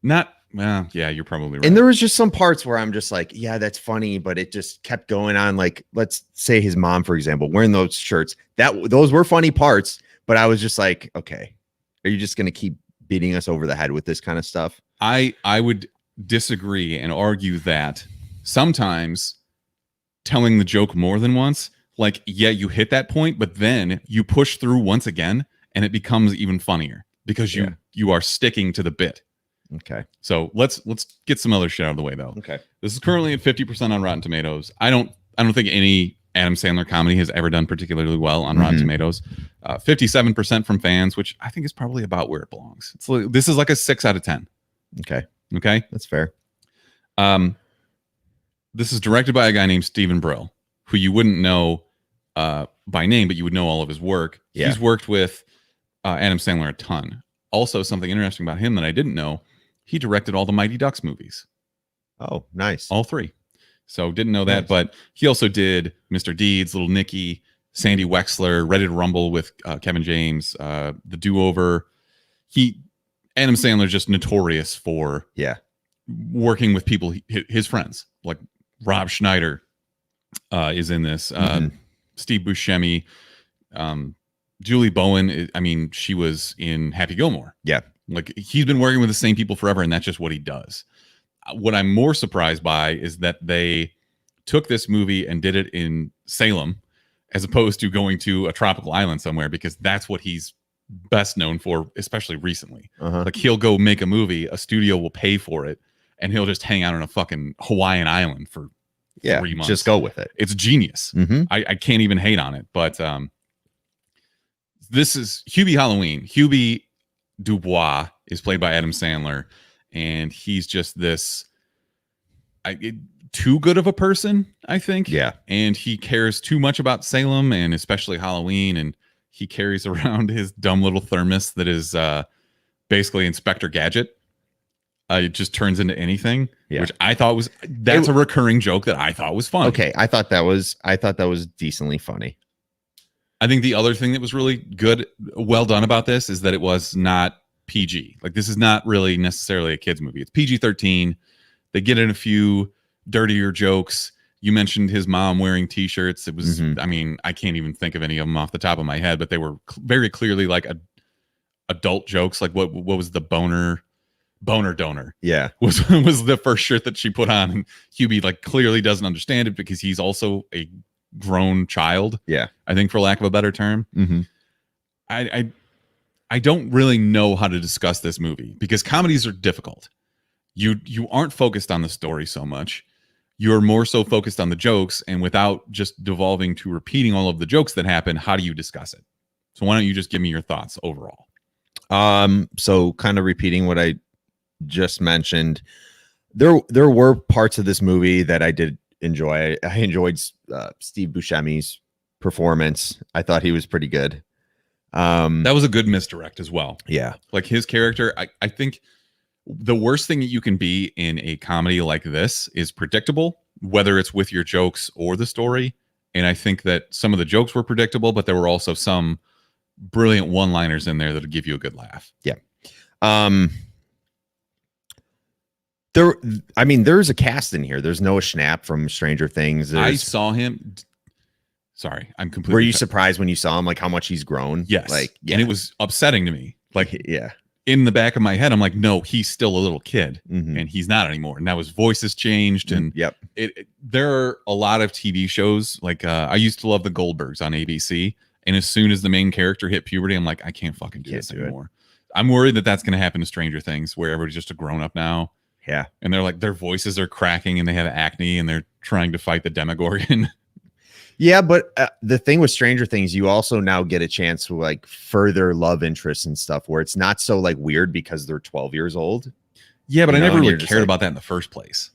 Yeah, you're probably right. And there was just some parts where I'm just like, yeah, that's funny, but it just kept going on. Like, let's say his mom, for example, wearing those shirts, those were funny parts, but I was just like, okay, are you just going to keep beating us over the head with this kind of stuff? I would disagree and argue that sometimes telling the joke more than once, like, yeah, you hit that point, but then you push through once again and it becomes even funnier because you are sticking to the bit. Okay. So let's get some other shit out of the way though. Okay. This is currently at 50% on Rotten Tomatoes. I don't think any Adam Sandler comedy has ever done particularly well on Rotten Tomatoes. 57% from fans, which I think is probably about where it belongs. This is like a 6 out of 10. Okay. That's fair. This is directed by a guy named Stephen Brill, who you wouldn't know by name, but you would know all of his work. Yeah. He's worked with Adam Sandler a ton. Also, something interesting about him that I didn't know, he directed all the Mighty Ducks movies. Oh, nice. All 3. So didn't know that, but he also did Mr. Deeds, Little Nicky, Sandy Wexler, Ready to Rumble with Kevin James, The Do-Over. Adam Sandler's just notorious for working with people, his friends, like Rob Schneider is in this. Steve Buscemi, Julie Bowen. I mean, she was in Happy Gilmore. Yeah. Like he's been working with the same people forever, and that's just what he does. What I'm more surprised by is that they took this movie and did it in Salem as opposed to going to a tropical island somewhere, because that's what he's best known for, especially recently. Like he'll go make a movie, a studio will pay for it, and he'll just hang out on a fucking Hawaiian island for 3 months. Just go with it. It's genius. I can't even hate on it. But this is Hubie Halloween. Hubie Dubois is played by Adam Sandler, and he's just this too good of a person, I think. Yeah. And he cares too much about Salem and especially Halloween, and he carries around his dumb little thermos that is basically Inspector Gadget. It just turns into anything, which I thought that's a recurring joke that I thought was fun. Okay, I thought that was decently funny. I think the other thing that was really well done about this is that it was not PG. Like this is not really necessarily a kids movie. It's PG-13. They get in a few dirtier jokes. You mentioned his mom wearing t-shirts. It was, I mean, I can't even think of any of them off the top of my head, but they were very clearly like adult jokes. Like what was the boner donor? Yeah. Was the first shirt that she put on, and Hubie like clearly doesn't understand it because he's also a grown child. Yeah. I think, for lack of a better term. I don't really know how to discuss this movie because comedies are difficult. You aren't focused on the story so much. You're more so focused on the jokes, and without just devolving to repeating all of the jokes that happen, how do you discuss it? So why don't you just give me your thoughts overall? So kind of repeating what I just mentioned, there were parts of this movie that I did enjoy. I enjoyed Steve Buscemi's performance. I thought he was pretty good. That was a good misdirect as well. Yeah. Like his character, I think the worst thing that you can be in a comedy like this is predictable, whether it's with your jokes or the story. And I think that some of the jokes were predictable, but there were also some brilliant one-liners in there that'll give you a good laugh. Yeah. There's a cast in here. There's Noah Schnapp from Stranger Things. I saw him. Sorry, I'm completely. Were you surprised when you saw him, like how much he's grown? Yes. Like, and it was upsetting to me. Like, in the back of my head, I'm like, no, he's still a little kid, Mhm. and he's not anymore. Now his voice has changed, and Yep. There are a lot of TV shows like I used to love the Goldbergs on ABC, and as soon as the main character hit puberty, I'm like, I can't fucking do this anymore. I'm worried that that's going to happen to Stranger Things, where everybody's just a grown up now. Yeah. And they're like, their voices are cracking, and they have acne, and they're trying to fight the Demogorgon. Yeah, but the thing with Stranger Things, you also now get a chance to like further love interests and stuff where it's not so like weird because they're 12 years old. Yeah, but I never really cared like, about that in the first place.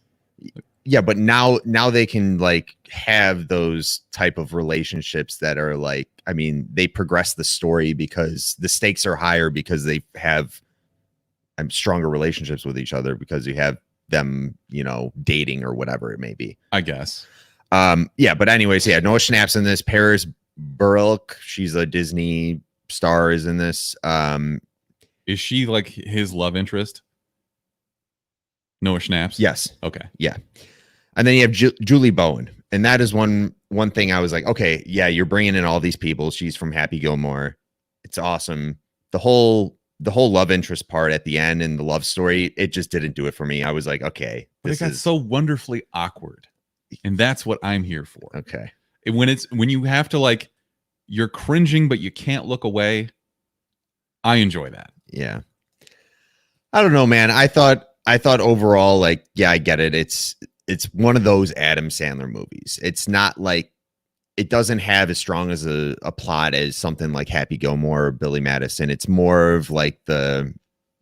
Yeah, but now they can like have those type of relationships that are like, I mean, they progress the story because the stakes are higher because they have stronger relationships with each other because you have them, you know, dating or whatever it may be. I guess. Yeah, but anyways, yeah, Noah Schnapp's in this. Paris Burke, she's a Disney star, is in this. Is she like his love interest? Noah Schnapp's? Yes. Okay. Yeah. And then you have Julie Bowen, and that is one thing I was like, okay, yeah, you're bringing in all these people. She's from Happy Gilmore. It's awesome. The whole love interest part at the end and the love story, it just didn't do it for me. I was like, okay, But it got so wonderfully awkward. And that's what I'm here for. Okay. When you have to like, you're cringing, but you can't look away. I enjoy that. Yeah. I don't know, man. I thought overall, like, yeah, I get it. It's one of those Adam Sandler movies. It's not like, it doesn't have as strong as a plot as something like Happy Gilmore or Billy Madison. It's more of like the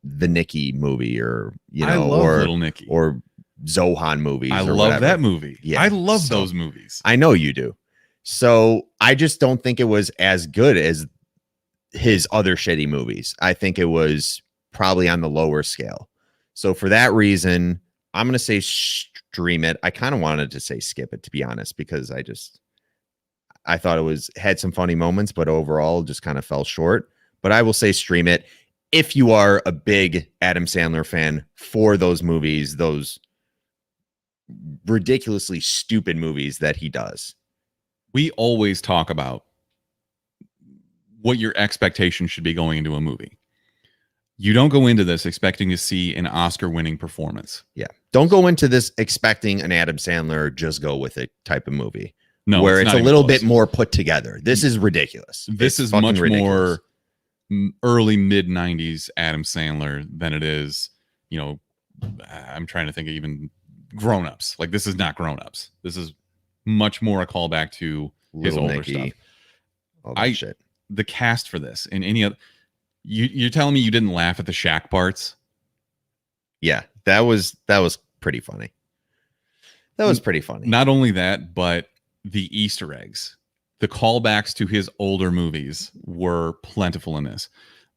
Nicky movie, or, you know, or Little Nicky, or Zohan movies. I or love whatever. that movie. Yeah, I love those movies. I know you do. So I just don't think it was as good as his other shitty movies. I think it was probably on the lower scale. So for that reason, I'm going to say stream it. I kind of wanted to say skip it, to be honest, because I thought it had some funny moments, but overall just kind of fell short. But I will say stream it if you are a big Adam Sandler fan for those movies, those ridiculously stupid movies that he does. We always talk about what your expectation should be going into a movie. You don't go into this expecting to see an Oscar-winning performance. Yeah. Don't go into this expecting an Adam Sandler just go with it type of movie. No, where it's a not little even close. bit more put together. This is ridiculous. This is fucking much ridiculous. more early mid-90s Adam Sandler than it is, you know, I'm trying to think of even Grown Ups. Like, this is not Grown Ups. This is much more a callback to his Little older Nicky, stuff. all that shit. The cast for this and any other, you're telling me you didn't laugh at the Shaq parts? Yeah, that was pretty funny. That was pretty funny. Not only that, but the Easter eggs, the callbacks to his older movies were plentiful in this.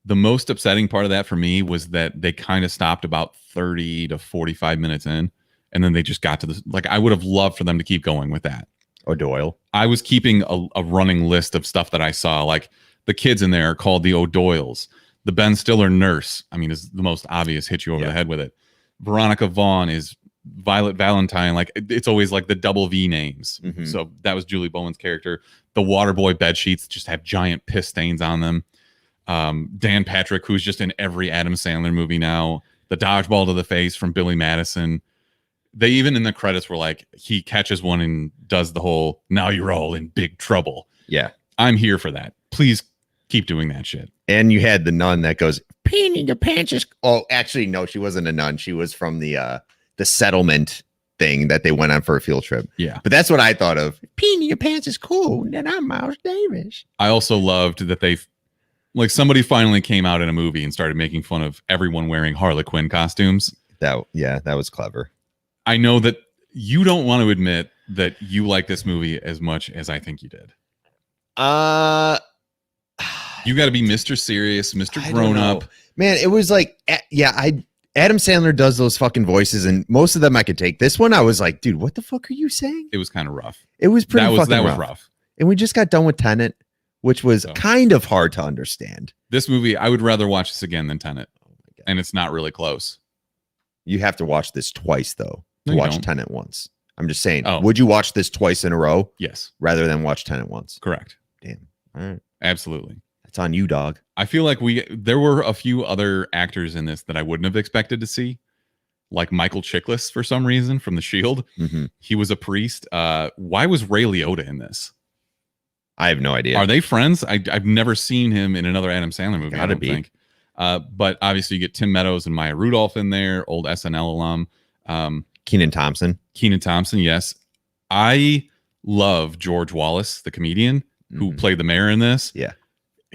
The most upsetting part of that for me was that they kind of stopped about 30 to 45 minutes in, and then they just got to this. Like, I would have loved for them to keep going with that. O'Doyle. I was keeping a running list of stuff that I saw. Like, the kids in there are called the O'Doyles. The Ben Stiller nurse, I mean, is the most obvious, hit you over the head with it. Veronica Vaughn is Violet Valentine. Like, it's always like the double V names. Mhm. So that was Julie Bowen's character. The Waterboy bed sheets just have giant piss stains on them. Dan Patrick, who's just in every Adam Sandler movie now. The dodgeball to the face from Billy Madison. They even in the credits were like, he catches one and does the whole, now you're all in big trouble. Yeah. I'm here for that. Please keep doing that shit. And you had the nun that goes, peeing in your pants is... Oh, actually, no, she wasn't a nun. She was from the settlement thing that they went on for a field trip. Yeah. But that's what I thought of. Peeing in your pants is cool. And I'm Miles Davis. I also loved that like, somebody finally came out in a movie and started making fun of everyone wearing Harley Quinn costumes. That was clever. I know that you don't want to admit that you like this movie as much as I think you did. You got to be Mr. Serious, Mr. Grown Up. Man, it was like, Adam Sandler does those fucking voices, and most of them I could take. This one, I was like, dude, what the fuck are you saying? It was kind of rough. It was pretty that fucking was rough. And we just got done with Tenet, which was kind of hard to understand. This movie, I would rather watch this again than Tenet. And it's not really close. You have to watch this twice, though, to watch Tenet once. I'm just saying, would you watch this twice in a row? Yes. Rather than watch Tenet once? Correct. Damn. All right. Absolutely. It's on you, dog. I feel like there were a few other actors in this that I wouldn't have expected to see, like Michael Chiklis for some reason from The Shield. Mm-hmm. He was a priest. Why was Ray Liotta in this? I have no idea. Are they friends? I've never seen him in another Adam Sandler movie. I don't think. But obviously you get Tim Meadows and Maya Rudolph in there, old SNL alum. Kenan Thompson, yes. I love George Wallace, the comedian who played the mayor in this. Yeah.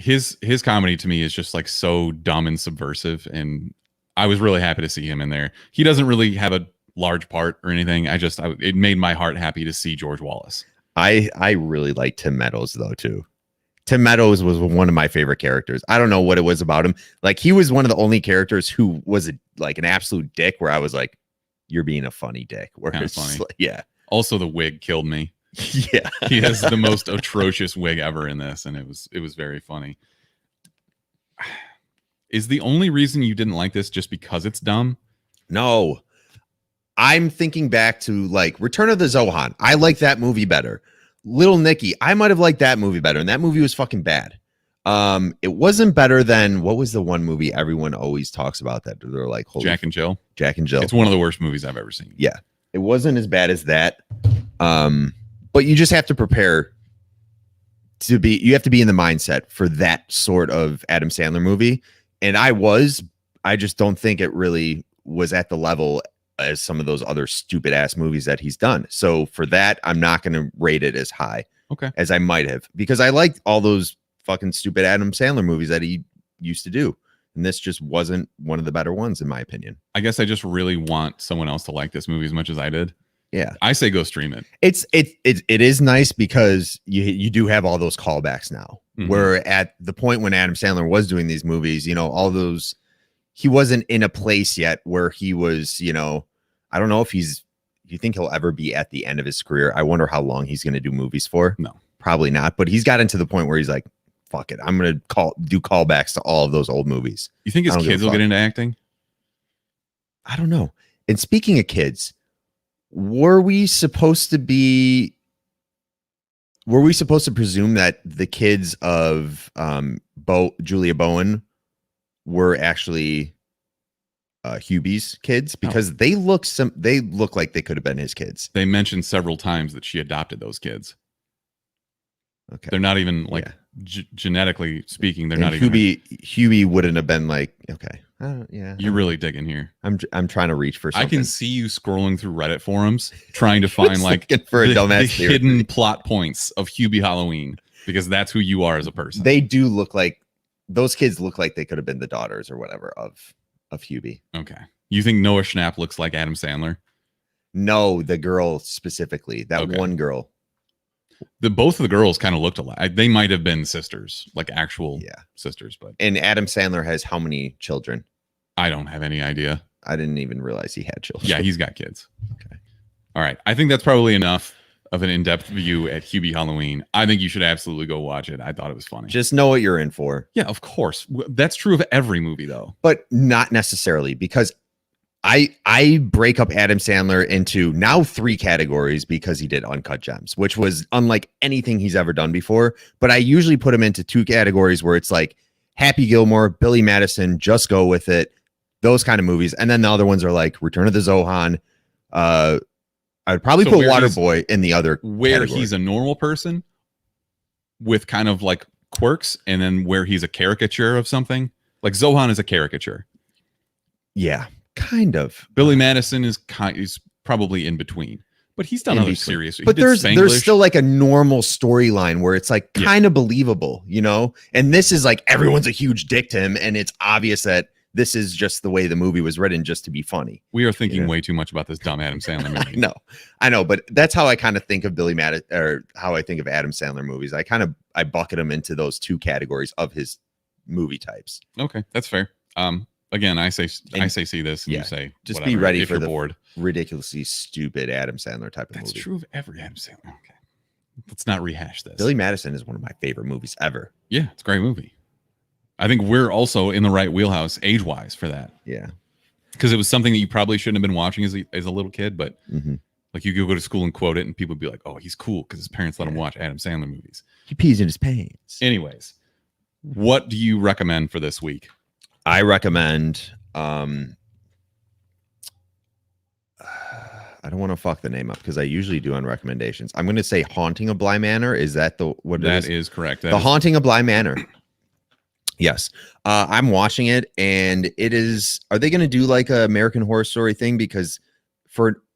His comedy to me is just like so dumb and subversive, and I was really happy to see him in there. He doesn't really have a large part or anything. It made my heart happy to see George Wallace. I really like Tim Meadows though too. Tim Meadows was one of my favorite characters. I don't know what it was about him. Like he was one of the only characters who was like an absolute dick where I was like, you're being a funny dick. Where Kinda it's funny. like, yeah. Also the wig killed me. Yeah. He has the most atrocious wig ever in this, and it was very funny. Is the only reason you didn't like this just because it's dumb? No. I'm thinking back to like Return of the Zohan. I like that movie better. Little Nicky, I might have liked that movie better, and that movie was fucking bad. It wasn't better than what was the one movie everyone always talks about that they're like, holy Jack and Jill. Jack and Jill. It's one of the worst movies I've ever seen. Yeah. It wasn't as bad as that. But you just have to prepare you have to be in the mindset for that sort of Adam Sandler movie. And I just don't think it really was at the level as some of those other stupid ass movies that he's done. So for that, I'm not going to rate it as high as I might have, because I liked all those fucking stupid Adam Sandler movies that he used to do. And this just wasn't one of the better ones, in my opinion. I guess I just really want someone else to like this movie as much as I did. Yeah. I say go stream it. It is nice because you do have all those callbacks now. Mhm. Where at the point when Adam Sandler was doing these movies, all those, he wasn't in a place yet where he was, I don't know if do you think he'll ever be at the end of his career? I wonder how long he's going to do movies for. No, probably not. But he's gotten to the point where he's like, fuck it, I'm going to do callbacks to all of those old movies. You think his kids will get into acting? I don't know. And speaking of kids, were we supposed to presume that the kids of Julia Bowen were actually Hubie's kids? Because they look like they could have been his kids. They mentioned several times that she adopted those kids. Okay. They're not even like genetically speaking, they're not even Hubie wouldn't have been like, okay. Yeah. You're really digging here. I'm trying to reach for something. I can see you scrolling through Reddit forums trying to find like for a dumbass the hidden plot points of Hubie Halloween, because that's who you are as a person. They do look like, those kids look like they could have been the daughters or whatever of Hubie. Okay. You think Noah Schnapp looks like Adam Sandler? No, the girl specifically. That one girl. Both of the girls kind of looked alike. They might have been sisters, like actual sisters, but and Adam Sandler has how many children? I don't have any idea. I didn't even realize he had children. Yeah, he's got kids. Okay. All right. I think that's probably enough of an in-depth view at Hubie Halloween. I think you should absolutely go watch it. I thought it was funny. Just know what you're in for. Yeah, of course. That's true of every movie though. But not necessarily, because I break up Adam Sandler into now 3 categories because he did Uncut Gems, which was unlike anything he's ever done before. But I usually put him into 2 categories where it's like Happy Gilmore, Billy Madison, Just Go With It, those kind of movies. And then the other ones are like Return of the Zohan. I would probably put Waterboy in the other where category. He's a normal person with kind of like quirks, and then where he's a caricature of something. Like Zohan is a caricature. Yeah. Kind of. Billy Madison is probably in between, but he's done other serious. But there's still like a normal storyline where it's like kind of believable, And this is like everyone's a huge dick to him, and it's obvious that this is just the way the movie was written, just to be funny. We are thinking way too much about this dumb Adam Sandler movie. I know, but that's how I kind of think of Billy Madison, or how I think of Adam Sandler movies. I bucket them into those 2 categories of his movie types. Okay, that's fair. Again, I say see this, and you say just whatever, be ready if for you're the bored. Ridiculously stupid Adam Sandler type of movie. That's true of every Adam Sandler. Okay, let's not rehash this. Billy Madison is one of my favorite movies ever. Yeah, it's a great movie. I think we're also in the right wheelhouse age-wise for that. Yeah, because it was something that you probably shouldn't have been watching as a little kid, but mm-hmm. like you could go to school and quote it, and people would be like, "Oh, he's cool because his parents let him watch Adam Sandler movies." He pees in his pants. Anyways, What do you recommend for this week? I recommend. I don't want to fuck the name up because I usually do on recommendations. I'm going to say Haunting of Bly Manor. Is that what that is correct? The Haunting of Bly Manor. Yes. I'm watching it, and it is. Are they going to do like a American Horror Story thing? Because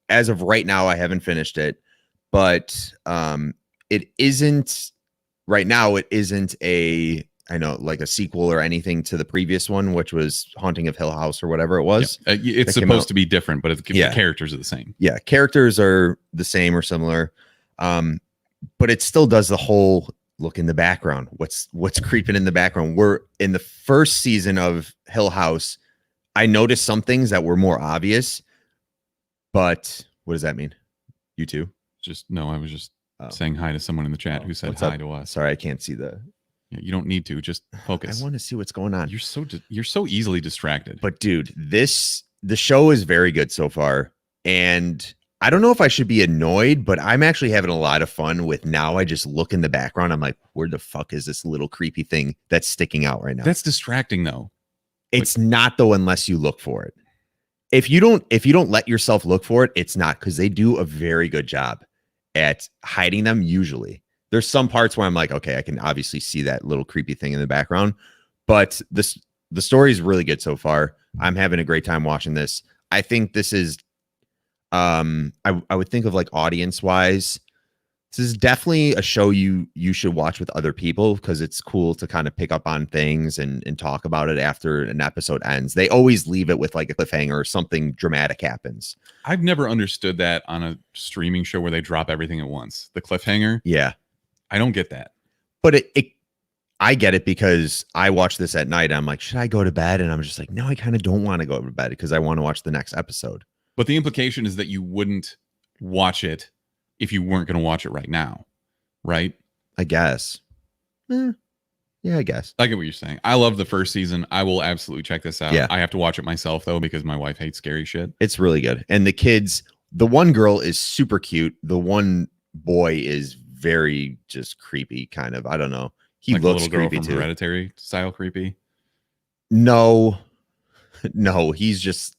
as of right now, I haven't finished it, but it isn't right now. It isn't like a sequel or anything to the previous one, which was Haunting of Hill House or whatever it was. Yeah. It's supposed to be different, but the characters are the same. Yeah, characters are the same or similar, but it still does the whole look in the background. What's creeping in the background? We're in the first season of Hill House. I noticed some things that were more obvious, but what does that mean? You too? I was just saying hi to someone in the chat who said hi to us. Sorry, I can't see the. You don't need to, just focus. I want to see what's going on. You're so easily distracted. But dude, the show is very good so far, and I don't know if I should be annoyed, but I'm actually having a lot of fun with now. I just look in the background. I'm like, where the fuck is this little creepy thing that's sticking out right now? That's distracting though. It's not though, unless you look for it. If you don't let yourself look for it, it's not, because they do a very good job at hiding them usually. There's some parts where I'm like, okay, I can obviously see that little creepy thing in the background, but the story is really good so far. I'm having a great time watching this. I think this is, I would think of like audience wise, this is definitely a show you should watch with other people, because it's cool to kind of pick up on things and talk about it after an episode ends. They always leave it with like a cliffhanger or something dramatic happens. I've never understood that on a streaming show where they drop everything at once. The cliffhanger. Yeah. I don't get that. But I get it, because I watch this at night. I'm like, should I go to bed? And I'm just like, no, I kind of don't want to go to bed because I want to watch the next episode. But the implication is that you wouldn't watch it if you weren't going to watch it right now, right? I guess. Yeah, I guess. I get what you're saying. I love the first season. I will absolutely check this out. Yeah. I have to watch it myself, though, because my wife hates scary shit. It's really good. And the kids, the one girl is super cute. The one boy is very just creepy, kind of. I don't know. He like looks the little girl creepy from too. Hereditary style creepy. No, he's just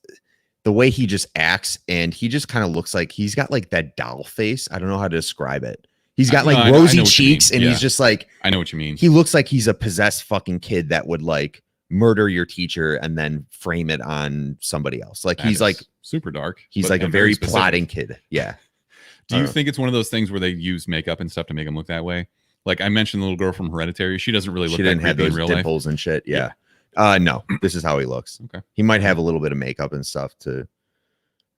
the way he just acts, and he just kind of looks like he's got like that doll face. I don't know how to describe it. He's got like rosy cheeks, and he's just like, I know what you mean. He looks like he's a possessed fucking kid that would like murder your teacher and then frame it on somebody else. Like he's like super dark. He's like a very plotting kid. Yeah. Do you think it's one of those things where they use makeup and stuff to make him look that way? Like I mentioned, the little girl from Hereditary, she doesn't really look that creepy in real life. Dimples and shit. Yeah. No, this is how he looks. Okay. He might have a little bit of makeup and stuff to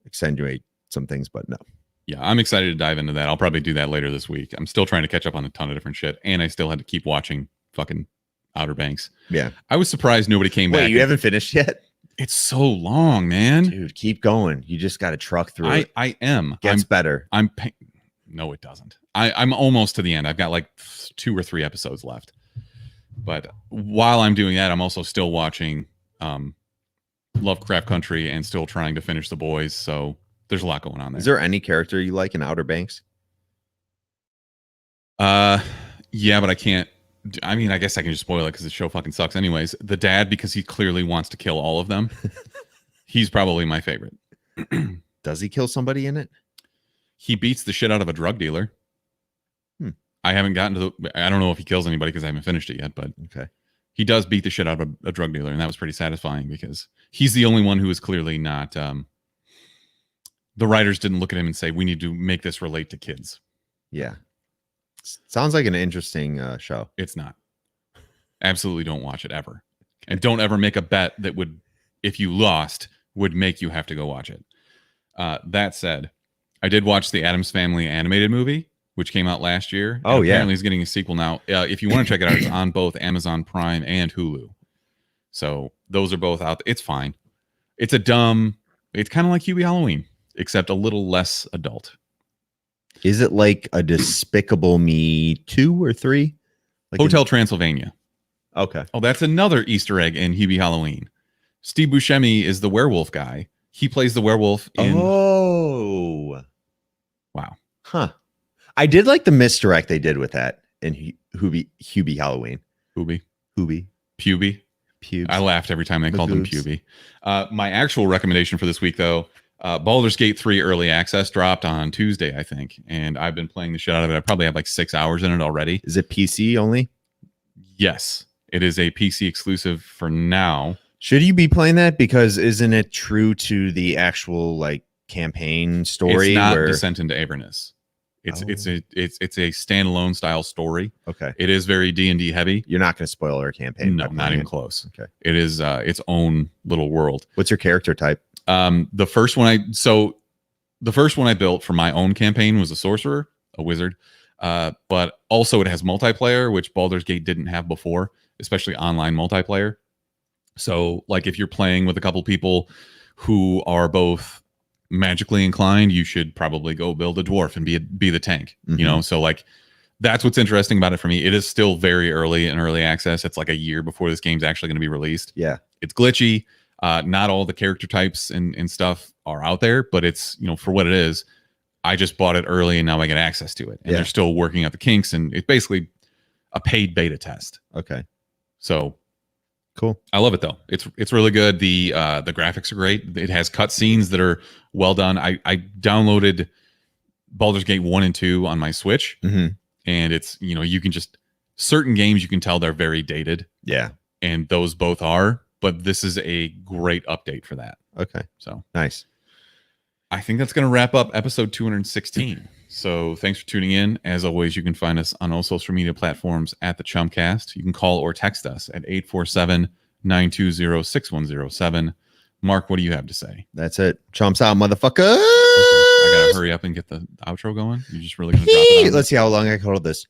accentuate some things, but no. Yeah, I'm excited to dive into that. I'll probably do that later this week. I'm still trying to catch up on a ton of different shit, and I still had to keep watching fucking Outer Banks. Yeah. I was surprised nobody came back. Wait, you haven't finished yet? It's so long, man. Dude, keep going. You just got to truck through it. I am. Gets better. No, it doesn't. I'm almost to the end. I've got like 2 or 3 episodes left. But while I'm doing that, I'm also still watching Lovecraft Country and still trying to finish The Boys. So there's a lot going on there. Is there any character you like in Outer Banks? Yeah, but I can't. I mean, I guess I can just spoil it because the show fucking sucks anyways. The dad, because he clearly wants to kill all of them. He's probably my favorite. Does he kill somebody in it? He beats the shit out of a drug dealer. I haven't gotten to I don't know if he kills anybody because I haven't finished it yet, but okay. He does beat the shit out of a drug dealer, and that was pretty satisfying because he's the only one who is clearly not. The writers didn't look at him and say, we need to make this relate to kids. Yeah. Sounds like an interesting show. It's not. Absolutely don't watch it ever. And don't ever make a bet that would, if you lost, would make you have to go watch it. That said, I did watch the Addams Family animated movie, which came out last year. Oh, yeah. Apparently, he's getting a sequel now. If you want to check it out, it's on both Amazon Prime and Hulu. So those are both out. It's fine. It's it's kind of like Hubie Halloween, except a little less adult. Is it like a Despicable Me 2 or 3? Like Hotel Transylvania. Okay. Oh, that's another Easter egg in Hubie Halloween. Steve Buscemi is the werewolf guy. He plays the werewolf in... Oh. Wow. Huh. I did like the misdirect they did with that in Hubie Halloween. Hubie. Hubie. Puby. Pubes. I laughed every time they The called them boobs. Puby. My actual recommendation for this week, though, Baldur's Gate 3 Early Access dropped on Tuesday, I think, and I've been playing the shit out of it. I probably have like 6 hours in it already. Is it PC only? Yes, it is a PC exclusive for now. Should you be playing that? Because isn't it true to the actual like campaign story? It's not where... Descent into Avernus. It's a standalone style story. Okay. It is very D&D heavy. You're not going to spoil our campaign. No, by not playing even it? close. Okay. It is its own little world. What's your character type? The first one I built for my own campaign was a sorcerer, a wizard. But also it has multiplayer, which Baldur's Gate didn't have before, especially online multiplayer. So like if you're playing with a couple people who are both magically inclined, you should probably go build a dwarf and be the tank. Mhm. You know, so like that's what's interesting about it for me. It is still very early in early access. It's like a year before this game's actually going to be released. Yeah. It's glitchy. Not all the character types and stuff are out there, but it's, you know, for what it is. I just bought it early and now I get access to it. And Yeah. they're still working out the kinks, and it's basically a paid beta test. Okay. So Cool. I love it though. It's really good. The graphics are great. It has cutscenes that are well done. I downloaded Baldur's Gate 1 and 2 on my Switch, Mm-hmm. and it's, you know, you can just certain games you can tell they're very dated, Yeah. and those both are, but this is a great update for that. Okay. So Nice. I think that's going to wrap up episode 216. So thanks for tuning in. As always, you can find us on all social media platforms at the Chumpcast. You can call or text us at 847-920-6107. Mark, what do you have to say? That's it. Chomps out, motherfucker. I got to hurry up and get the outro going. You're just really going to drop it on? Let's see how long I can hold this.